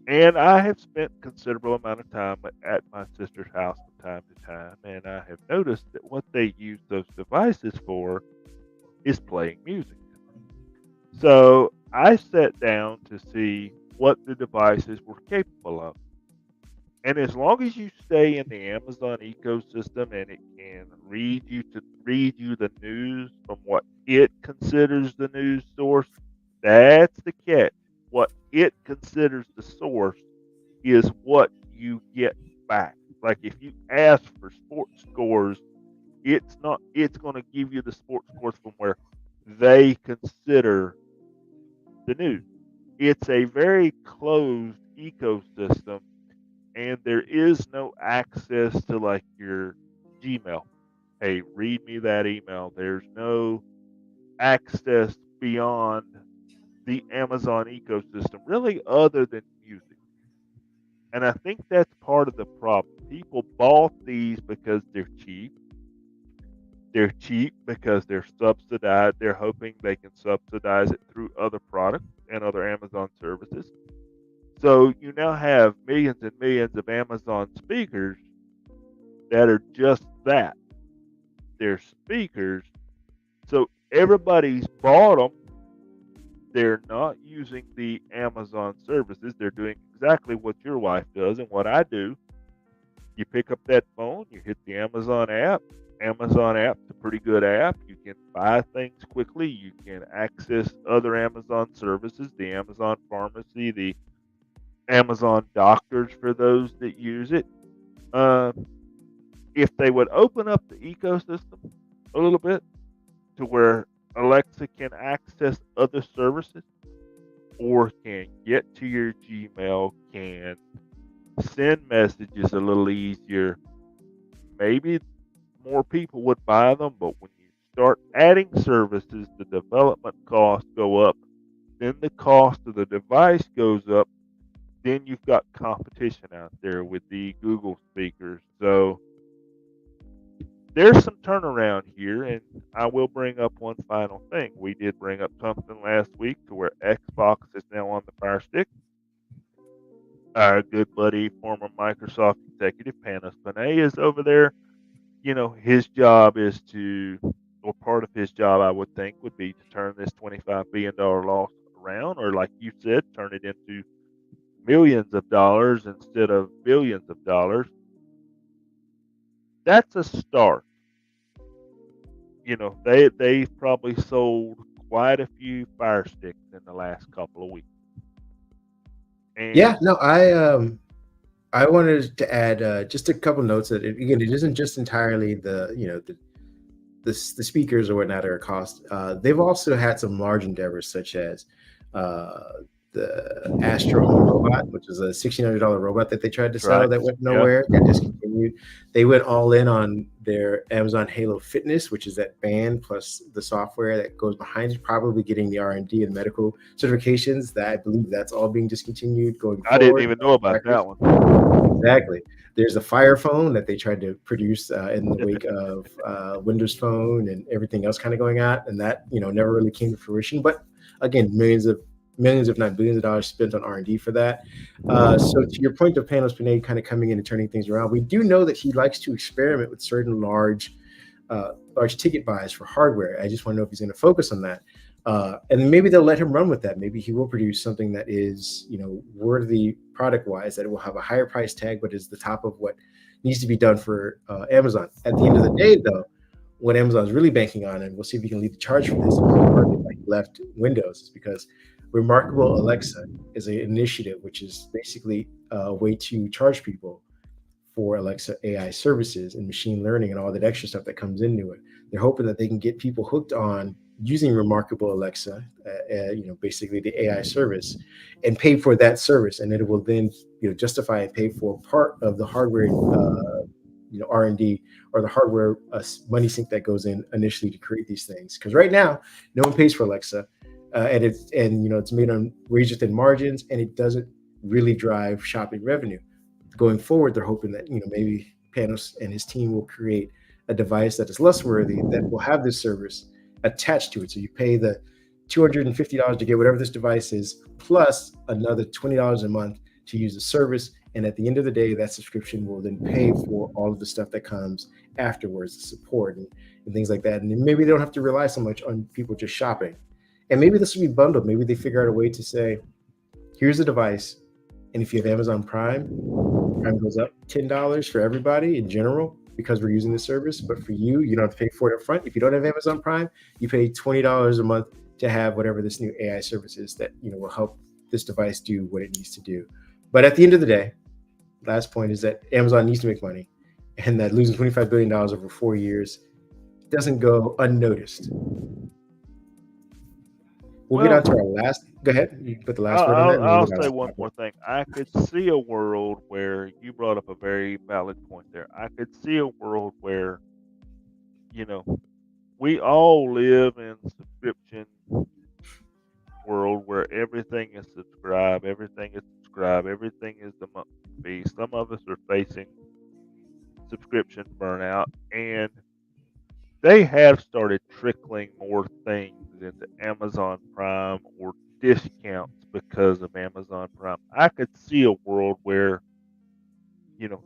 And I have spent considerable amount of time at my sister's house from time to time, and I have noticed that what they use those devices for is playing music. So I sat down to see what the devices were capable of. And as long as you stay in the Amazon ecosystem and it can read you the news from what it considers the news source, that's the catch. What it considers the source is what you get back. Like if you ask for sports scores, it's going to give you the sports scores from where they consider the news. It's a very closed ecosystem, and there is no access to like your Gmail. Hey, read me that email. There's no access beyond the Amazon ecosystem, really, other than music. And I think that's part of the problem. People bought these because they're cheap. They're cheap because they're subsidized. They're hoping they can subsidize it through other products and other Amazon services. So you now have millions and millions of Amazon speakers, that are just that. They're speakers. So everybody's bought them. They're not using the Amazon services. They're doing exactly what your wife does and what I do. You pick up that phone, you hit the Amazon app. Amazon app's a pretty good app. You can buy things quickly. You can access other Amazon services, the Amazon pharmacy, the Amazon doctors for those that use it. Uh, if they would open up the ecosystem a little bit to where Alexa can access other services or can get to your Gmail, can send messages a little easier, maybe more people would buy them. But when you start adding services, the development costs go up, then the cost of the device goes up, then you've got competition out there with the Google speakers. So there's some turnaround here, and I will bring up one final thing. We did bring up something last week to where Xbox is now on the Fire Stick. Our good buddy, former Microsoft executive Panos Panay, is over there. His job is to, or part of his job, I would think, would be to turn this $25 billion loss around, or like you said, turn it into millions of dollars instead of billions of dollars. That's a start. They've probably sold quite a few Fire Sticks in the last couple of weeks. Yeah, And no, I wanted to add just a couple notes that again, it isn't just entirely the speakers or whatnot are a cost. They've also had some large endeavors such as uh, the Astro Home robot, which is a $1,600 robot that they tried to that's sell right. that went Yeah. nowhere, got discontinued. They went all in on their Amazon Halo Fitness, which is that band plus the software that goes behind it, probably getting the R&D and medical certifications. That I believe that's all being discontinued going I didn't forward. even know about Records. that one. Exactly. There's a Fire Phone that they tried to produce in the wake of Windows Phone and everything else kind of going out, and that never really came to fruition. But again, millions, if not billions of dollars spent on R&D for that. So to your point of Panos Panay kind of coming in and turning things around, we do know that he likes to experiment with certain large ticket buys for hardware. I just want to know if he's going to focus on that. And maybe they'll let him run with that. Maybe he will produce something that is, worthy product wise, that it will have a higher price tag, but is the top of what needs to be done for Amazon. At the end of the day, though, what Amazon's really banking on, and we'll see if we can lead the charge for this, partly why he left Windows, is because Remarkable Alexa is an initiative which is basically a way to charge people for Alexa AI services and machine learning and all that extra stuff that comes into it. They're hoping that they can get people hooked on using Remarkable Alexa, basically the AI service, and pay for that service, and it will then justify and pay for part of the hardware, R&D, or the hardware money sink that goes in initially to create these things. Because right now, no one pays for Alexa, and it's made on razor thin margins, and it doesn't really drive shopping revenue. Going forward, they're hoping that maybe Panos and his team will create a device that is less worthy that will have this service attached to it. So you pay the $250 to get whatever this device is, plus another $20 a month to use the service. And at the end of the day, that subscription will then pay for all of the stuff that comes afterwards, the support and things like that. And then maybe they don't have to rely so much on people just shopping. And maybe this will be bundled. Maybe they figure out a way to say, here's the device. And if you have Amazon Prime goes up $10 for everybody in general because we're using the service. But for you, you don't have to pay for it up front. If you don't have Amazon Prime, you pay $20 a month to have whatever this new AI service is that will help this device do what it needs to do. But at the end of the day, last point is that Amazon needs to make money, and that losing $25 billion over 4 years doesn't go unnoticed. We'll get on to our last. Go ahead. You put the last word on that. And I'll we'll say one more thing. I could see a world where you brought up a very valid point there. I could see a world where, we all live in subscription world where everything is subscribed, everything is the monthly fee. Some of us are facing subscription burnout, and they have started trickling more things into Amazon Prime or discounts because of Amazon Prime. I could see a world where,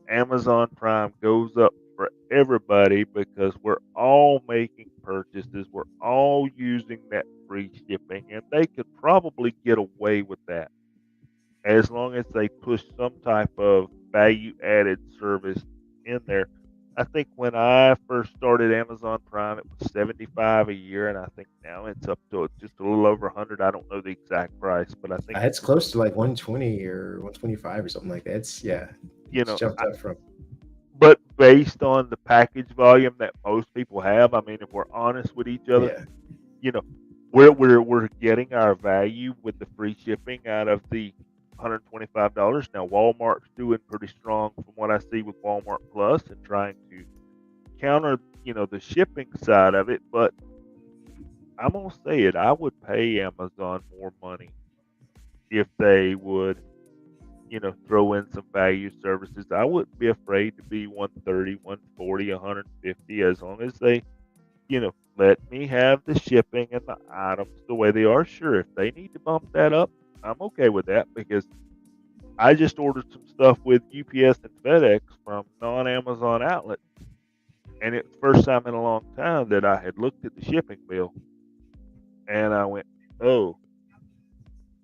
Amazon Prime goes up for everybody because we're all making purchases. We're all using that free shipping, and they could probably get away with that as long as they push some type of value added service in there. I think when I first started Amazon Prime, it was 75 a year, and I think now it's up to just a little over 100. I don't know the exact price, but I think It's close to like 120 or 125 or something like that. you It's know. jumped up from. But based on the package volume that most people have, I mean, if we're honest with each other, Yeah, you know, we're getting our value with the free shipping out of the $125. Now Walmart's doing pretty strong from what I see with Walmart Plus and trying to counter, the shipping side of it. But I'm gonna say it, I would pay Amazon more money if they would, throw in some value services. I wouldn't be afraid to be 130, 140, 150 as long as they let me have the shipping and the items the way they are. Sure, if they need to bump that up, I'm okay with that because I just ordered some stuff with UPS and FedEx from non-Amazon outlets, and it's the first time in a long time that I had looked at the shipping bill and I went, "Oh,"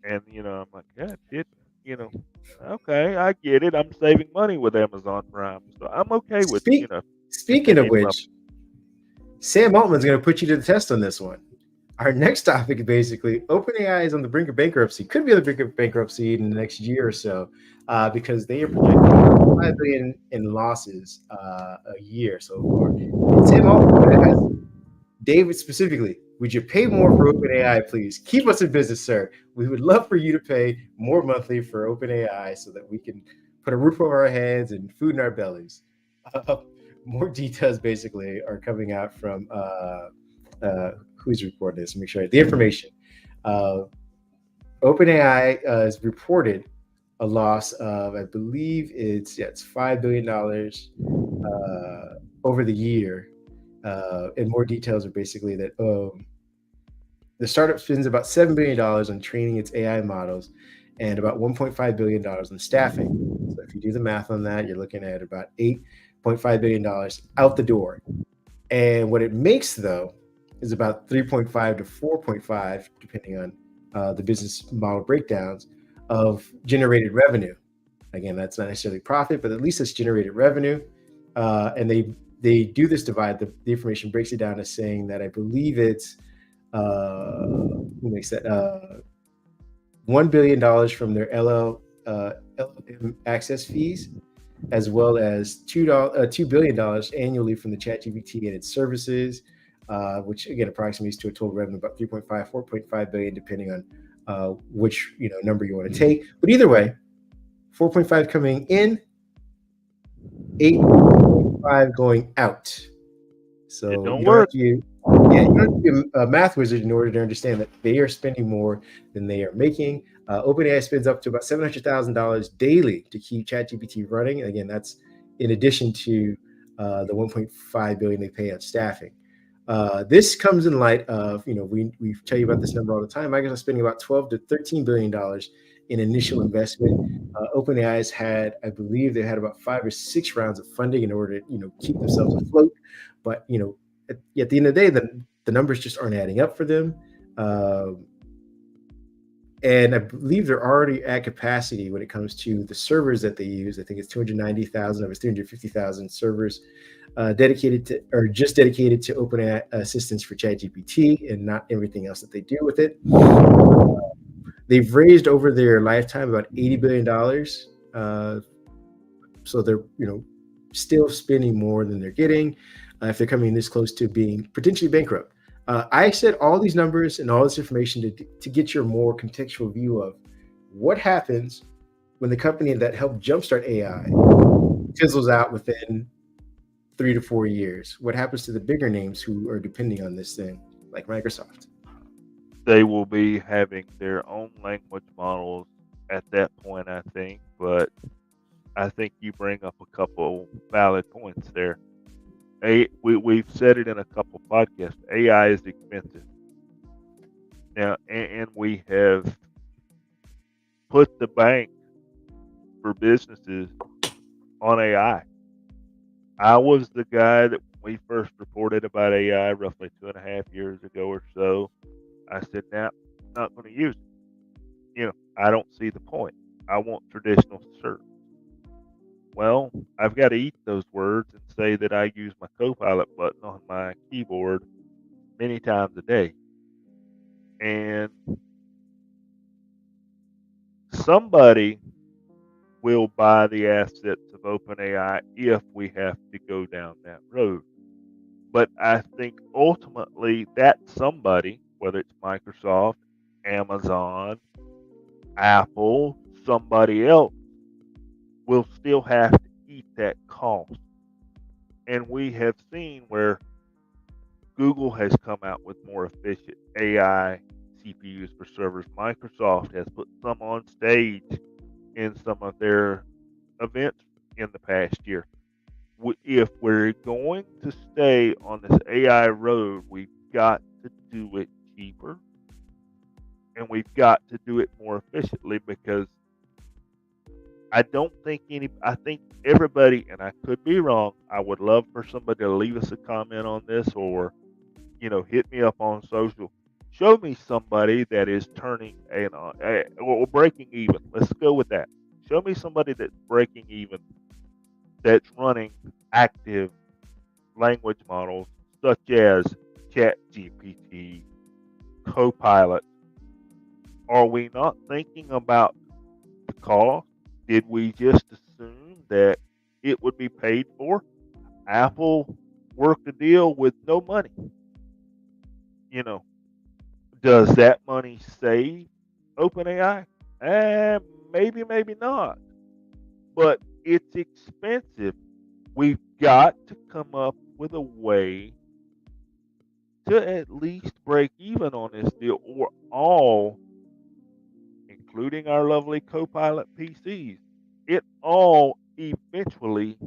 and I'm like, "Yeah, okay, I get it. I'm saving money with Amazon Prime, so I'm okay with Speak, if they speaking of need to bump." which, Sam Altman's going to put you to the test on this one. Our next topic is basically OpenAI is on the brink of bankruptcy. Could be on the brink of bankruptcy in the next year or so, because they are projecting 5 billion in losses a year so far. And Sam Altman has David specifically. Would you pay more for OpenAI, please? Keep us in business, sir. We would love for you to pay more monthly for OpenAI so that we can put a roof over our heads and food in our bellies. Uh, More details basically are coming out from who's reporting this? Make sure the information. Uh, OpenAI has reported a loss of, I believe it's $5 billion over the year. And more details are basically that the startup spends about $7 billion on training its AI models and about $1.5 billion on staffing. So if you do the math on that, you're looking at about $8.5 billion out the door. And what it makes, though, is about 3.5 to 4.5, depending on the business model breakdowns of generated revenue. Again, that's not necessarily profit, but at least it's generated revenue. And they do this divide. The information breaks it down as saying that I believe it's who makes that $1 billion from their LLM access fees, as well as $2 billion annually from the ChatGPT and its services, which again approximates to a total revenue about 3.5, 4.5 billion, depending on which number you want to take. But either way, 4.5 coming in, 8.5 going out. So It don't you don't have work. to be, yeah, you don't have to be a math wizard in order to understand that they are spending more than they are making. OpenAI spends up to about $700,000 daily to keep ChatGPT running. Again, that's in addition to the 1.5 billion they pay on staffing. This comes in light of, we tell you about this number all the time. Microsoft's spending about 12 to 13 billion dollars in initial investment. OpenAI's had, I believe, they had about 5 or 6 rounds of funding in order to, keep themselves afloat. But at the end of the day, the numbers just aren't adding up for them. And I believe they're already at capacity when it comes to the servers that they use. I think it's 290,000 of its 350,000 servers dedicated to open assistance for ChatGPT and not everything else that they do with it. They've raised over their lifetime about $80 billion. So they're, still spending more than they're getting if they're coming this close to being potentially bankrupt. I said all these numbers and all this information to get your more contextual view of what happens when the company that helped jumpstart AI fizzles out within 3 to 4 years. What happens to the bigger names who are depending on this thing, like Microsoft? They will be having their own language models at that point, I think. But I think you bring up a couple valid points there. We've said it in a couple podcasts. AI is expensive now, and we have put the bank for businesses on AI. I was the guy that we first reported about AI roughly 2.5 years ago or so, I said, "Nah, not going to use it. I don't see the point. I want traditional search." Well, I've got to eat those words and say that I use my Copilot button on my keyboard many times a day. And somebody will buy the assets of OpenAI if we have to go down that road. But I think ultimately that somebody, whether it's Microsoft, Amazon, Apple, somebody else, will still have to eat that cost. And we have seen where Google has come out with more efficient AI CPUs for servers. Microsoft has put some on stage in some of their events in the past year. If we're going to stay on this AI road, we've got to do it cheaper and we've got to do it more efficiently, because I don't think I think everybody, and I could be wrong, I would love for somebody to leave us a comment on this, or hit me up on social. Show me somebody that is turning or breaking even. Let's go with that. Show me somebody that's breaking even, that's running active language models such as ChatGPT, Copilot. Are we not thinking about the cost? Did we just assume that it would be paid for? Apple worked a deal with no money. Does that money save OpenAI? Maybe, maybe not. But it's expensive. We've got to come up with a way to at least break even on this deal, or all, including our lovely Copilot PCs, it all eventually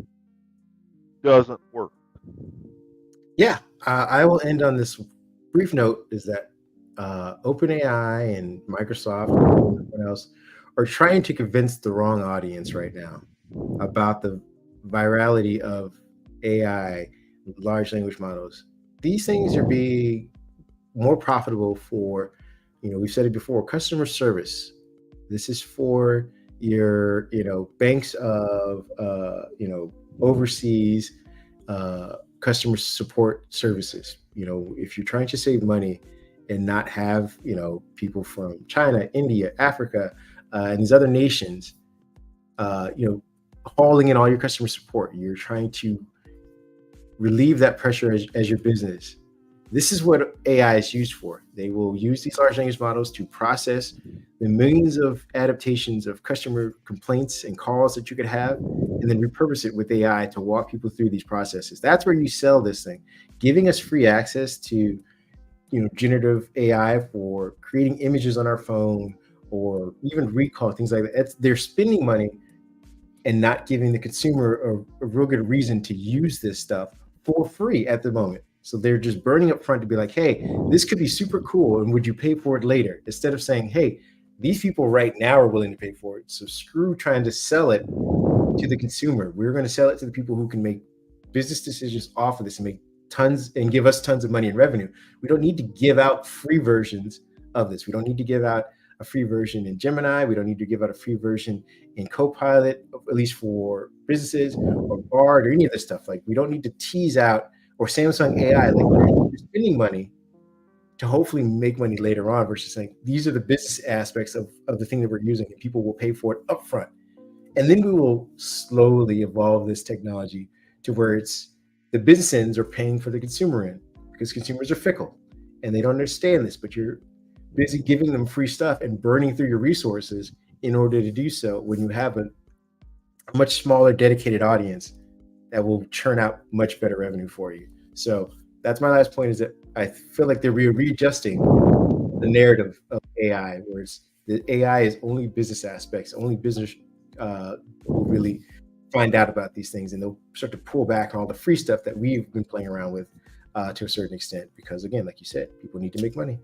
doesn't work. Yeah, I will end on this brief note: is that OpenAI and Microsoft and everyone else are trying to convince the wrong audience right now about the virality of AI, large language models. These things are being more profitable for, we've said it before, customer service. This is for your, banks of, overseas customer support services. If you're trying to save money and not have, people from China, India, Africa, and these other nations, hauling in all your customer support, you're trying to relieve that pressure as your business. This is what AI is used for. They will use these large language models to process the millions of adaptations of customer complaints and calls that you could have, and then repurpose it with AI to walk people through these processes. That's where you sell this thing. Giving us free access to, generative AI for creating images on our phone, or even recall, things like that. They're spending money and not giving the consumer a real good reason to use this stuff for free at the moment. So they're just burning up front to be like, hey, this could be super cool, and would you pay for it later? Instead of saying, hey, these people right now are willing to pay for it. So screw trying to sell it to the consumer. We're going to sell it to the people who can make business decisions off of this and make tons and give us tons of money in revenue. We don't need to give out free versions of this. We don't need to give out a free version in Gemini. We don't need to give out a free version in Copilot, at least for businesses, or Bard, or any of this stuff. Like, we don't need to tease out, or Samsung AI. Like, we're spending money to hopefully make money later on, versus saying these are the business aspects of the thing that we're using, and people will pay for it upfront. And then we will slowly evolve this technology to where it's the business ends are paying for the consumer end, because consumers are fickle and they don't understand this, but you're busy giving them free stuff and burning through your resources in order to do so, when you have a much smaller dedicated audience that will churn out much better revenue for you. So that's my last point, is that I feel like they're readjusting the narrative of AI, whereas the AI is only business aspects, only business will really find out about these things, and they'll start to pull back on all the free stuff that we've been playing around with to a certain extent, because again, like you said, people need to make money.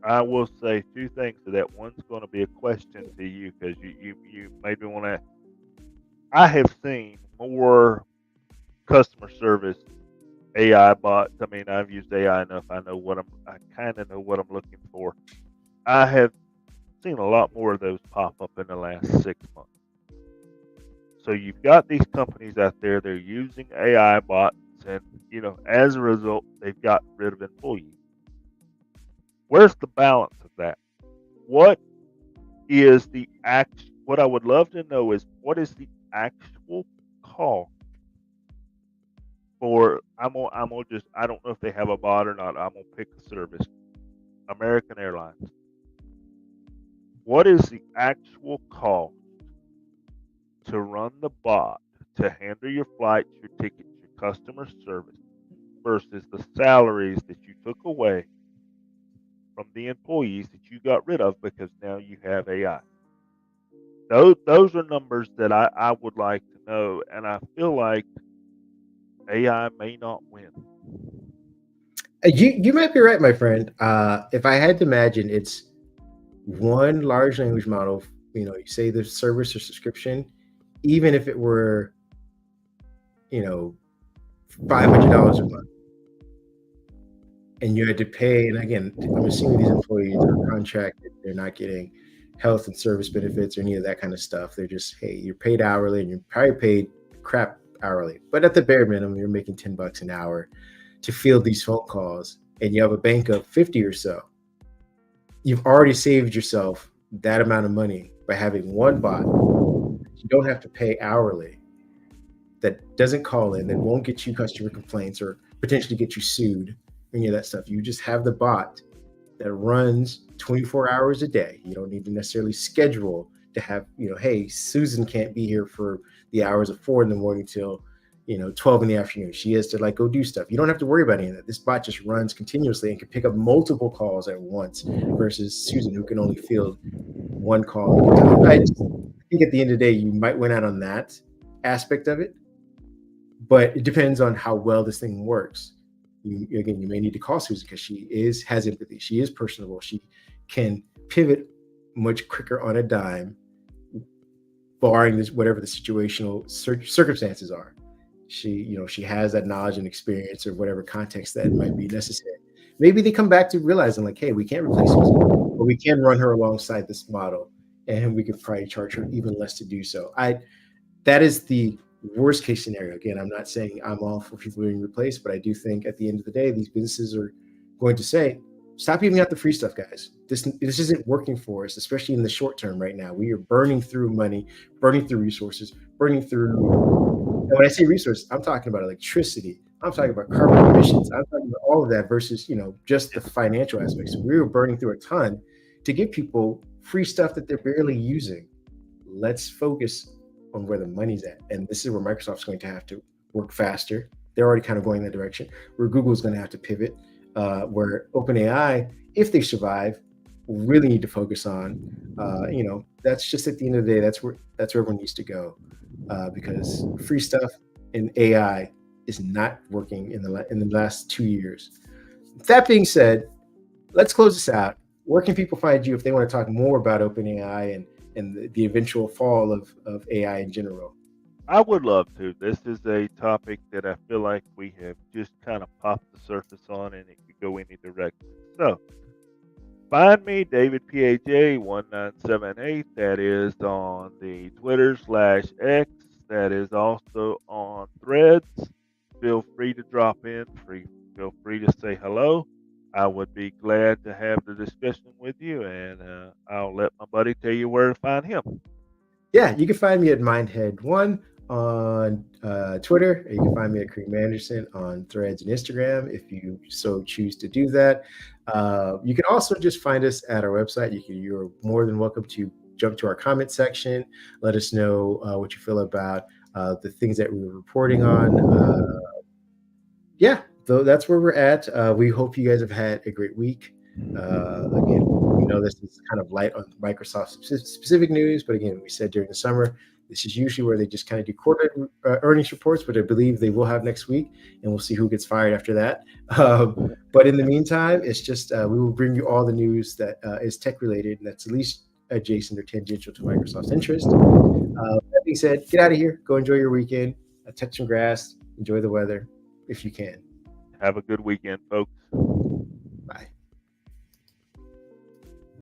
I will say two things to that. One's going to be a question to you, because you maybe want to. I have seen more customer service AI bots. I mean, I've used AI enough. I kind of know what I'm looking for. I have seen a lot more of those pop up in the last 6 months. So you've got these companies out there, they're using AI bots, and as a result, they've gotten rid of employees. Where's the balance of that? What is the act? What I would love to know is what is the actual cost for? I'm gonna just I don't know if they have a bot or not. I'm gonna pick a service. American Airlines. What is the actual cost to run the bot to handle your flights, your tickets, your customer service versus the salaries that you took away from the employees that you got rid of because now you have AI? Those are numbers that I would like to know, and I feel like AI may not win. You might be right, my friend. If I had to imagine, it's one large language model. You say the service or subscription, even if it were, you know, $500 a month, and you had to pay. And again, I'm assuming these employees are contracted; they're not getting health and service benefits or any of that kind of stuff. They're just, hey, you're paid hourly, and you're probably paid crap hourly, but at the bare minimum, you're making $10 an hour to field these phone calls, and you have a bank of 50 or so. You've already saved yourself that amount of money by having one bot you don't have to pay hourly, that doesn't call in, that won't get you customer complaints or potentially get you sued, any of that stuff. You just have the bot that runs 24 hours a day. You don't need to necessarily schedule to have, hey, Susan can't be here for the hours of 4 in the morning till 12 in the afternoon. She has to go do stuff. You don't have to worry about any of that. This bot just runs continuously and can pick up multiple calls at once versus Susan, who can only field one call at a time. I think at the end of the day, you might win out on that aspect of it, but it depends on how well this thing works. You may need to call Susan because she has empathy. She is personable. She can pivot much quicker on a dime, barring this, whatever the situational circumstances are. She has that knowledge and experience or whatever context that might be necessary. Maybe they come back to realizing hey, we can't replace Susan, but we can run her alongside this model, and we could probably charge her even less to do so. That is the worst case scenario. Again, I'm not saying I'm all for people being replaced, but I do think at the end of the day, these businesses are going to say, stop giving out the free stuff, guys. This isn't working for us, especially in the short term right now. We are burning through money, burning through resources, burning through. And when I say resources, I'm talking about electricity. I'm talking about carbon emissions. I'm talking about all of that versus, just the financial aspects. We were burning through a ton to give people free stuff that they're barely using. Let's focus on where the money's at. And this is where Microsoft's going to have to work faster. They're already kind of going that direction, where Google's going to have to pivot, where OpenAI, if they survive, really need to focus on, that's just at the end of the day, that's where everyone needs to go, because free stuff in AI is not working in the last 2 years. That being said, let's close this out. Where can people find you if they want to talk more about OpenAI and the eventual fall of AI in general? I would love to. This is a topic that I feel like we have just kind of popped the surface on, and it could go any direction. So, find me, David PAJ1978. That is on the Twitter/X. That is also on Threads. Feel free to drop in. Feel free to say hello. I would be glad to have the discussion with you, and I'll let my buddy tell you where to find him. Yeah, you can find me at Mindhead1 on Twitter. You can find me at Kareem Anderson on Threads and Instagram if you so choose to do that. You can also just find us at our website. You're more than welcome to jump to our comment section. Let us know what you feel about the things that we were reporting on. Yeah, so that's where we're at. We hope you guys have had a great week. Again, we know this is kind of light on Microsoft specific news, but again, we said during the summer, this is usually where they just kind of do quarterly earnings reports, but I believe they will have next week, and we'll see who gets fired after that. But in the meantime, it's just we will bring you all the news that is tech related and that's at least adjacent or tangential to Microsoft's interest. That being said, get out of here, go enjoy your weekend, touch some grass, enjoy the weather if you can. Have a good weekend, folks.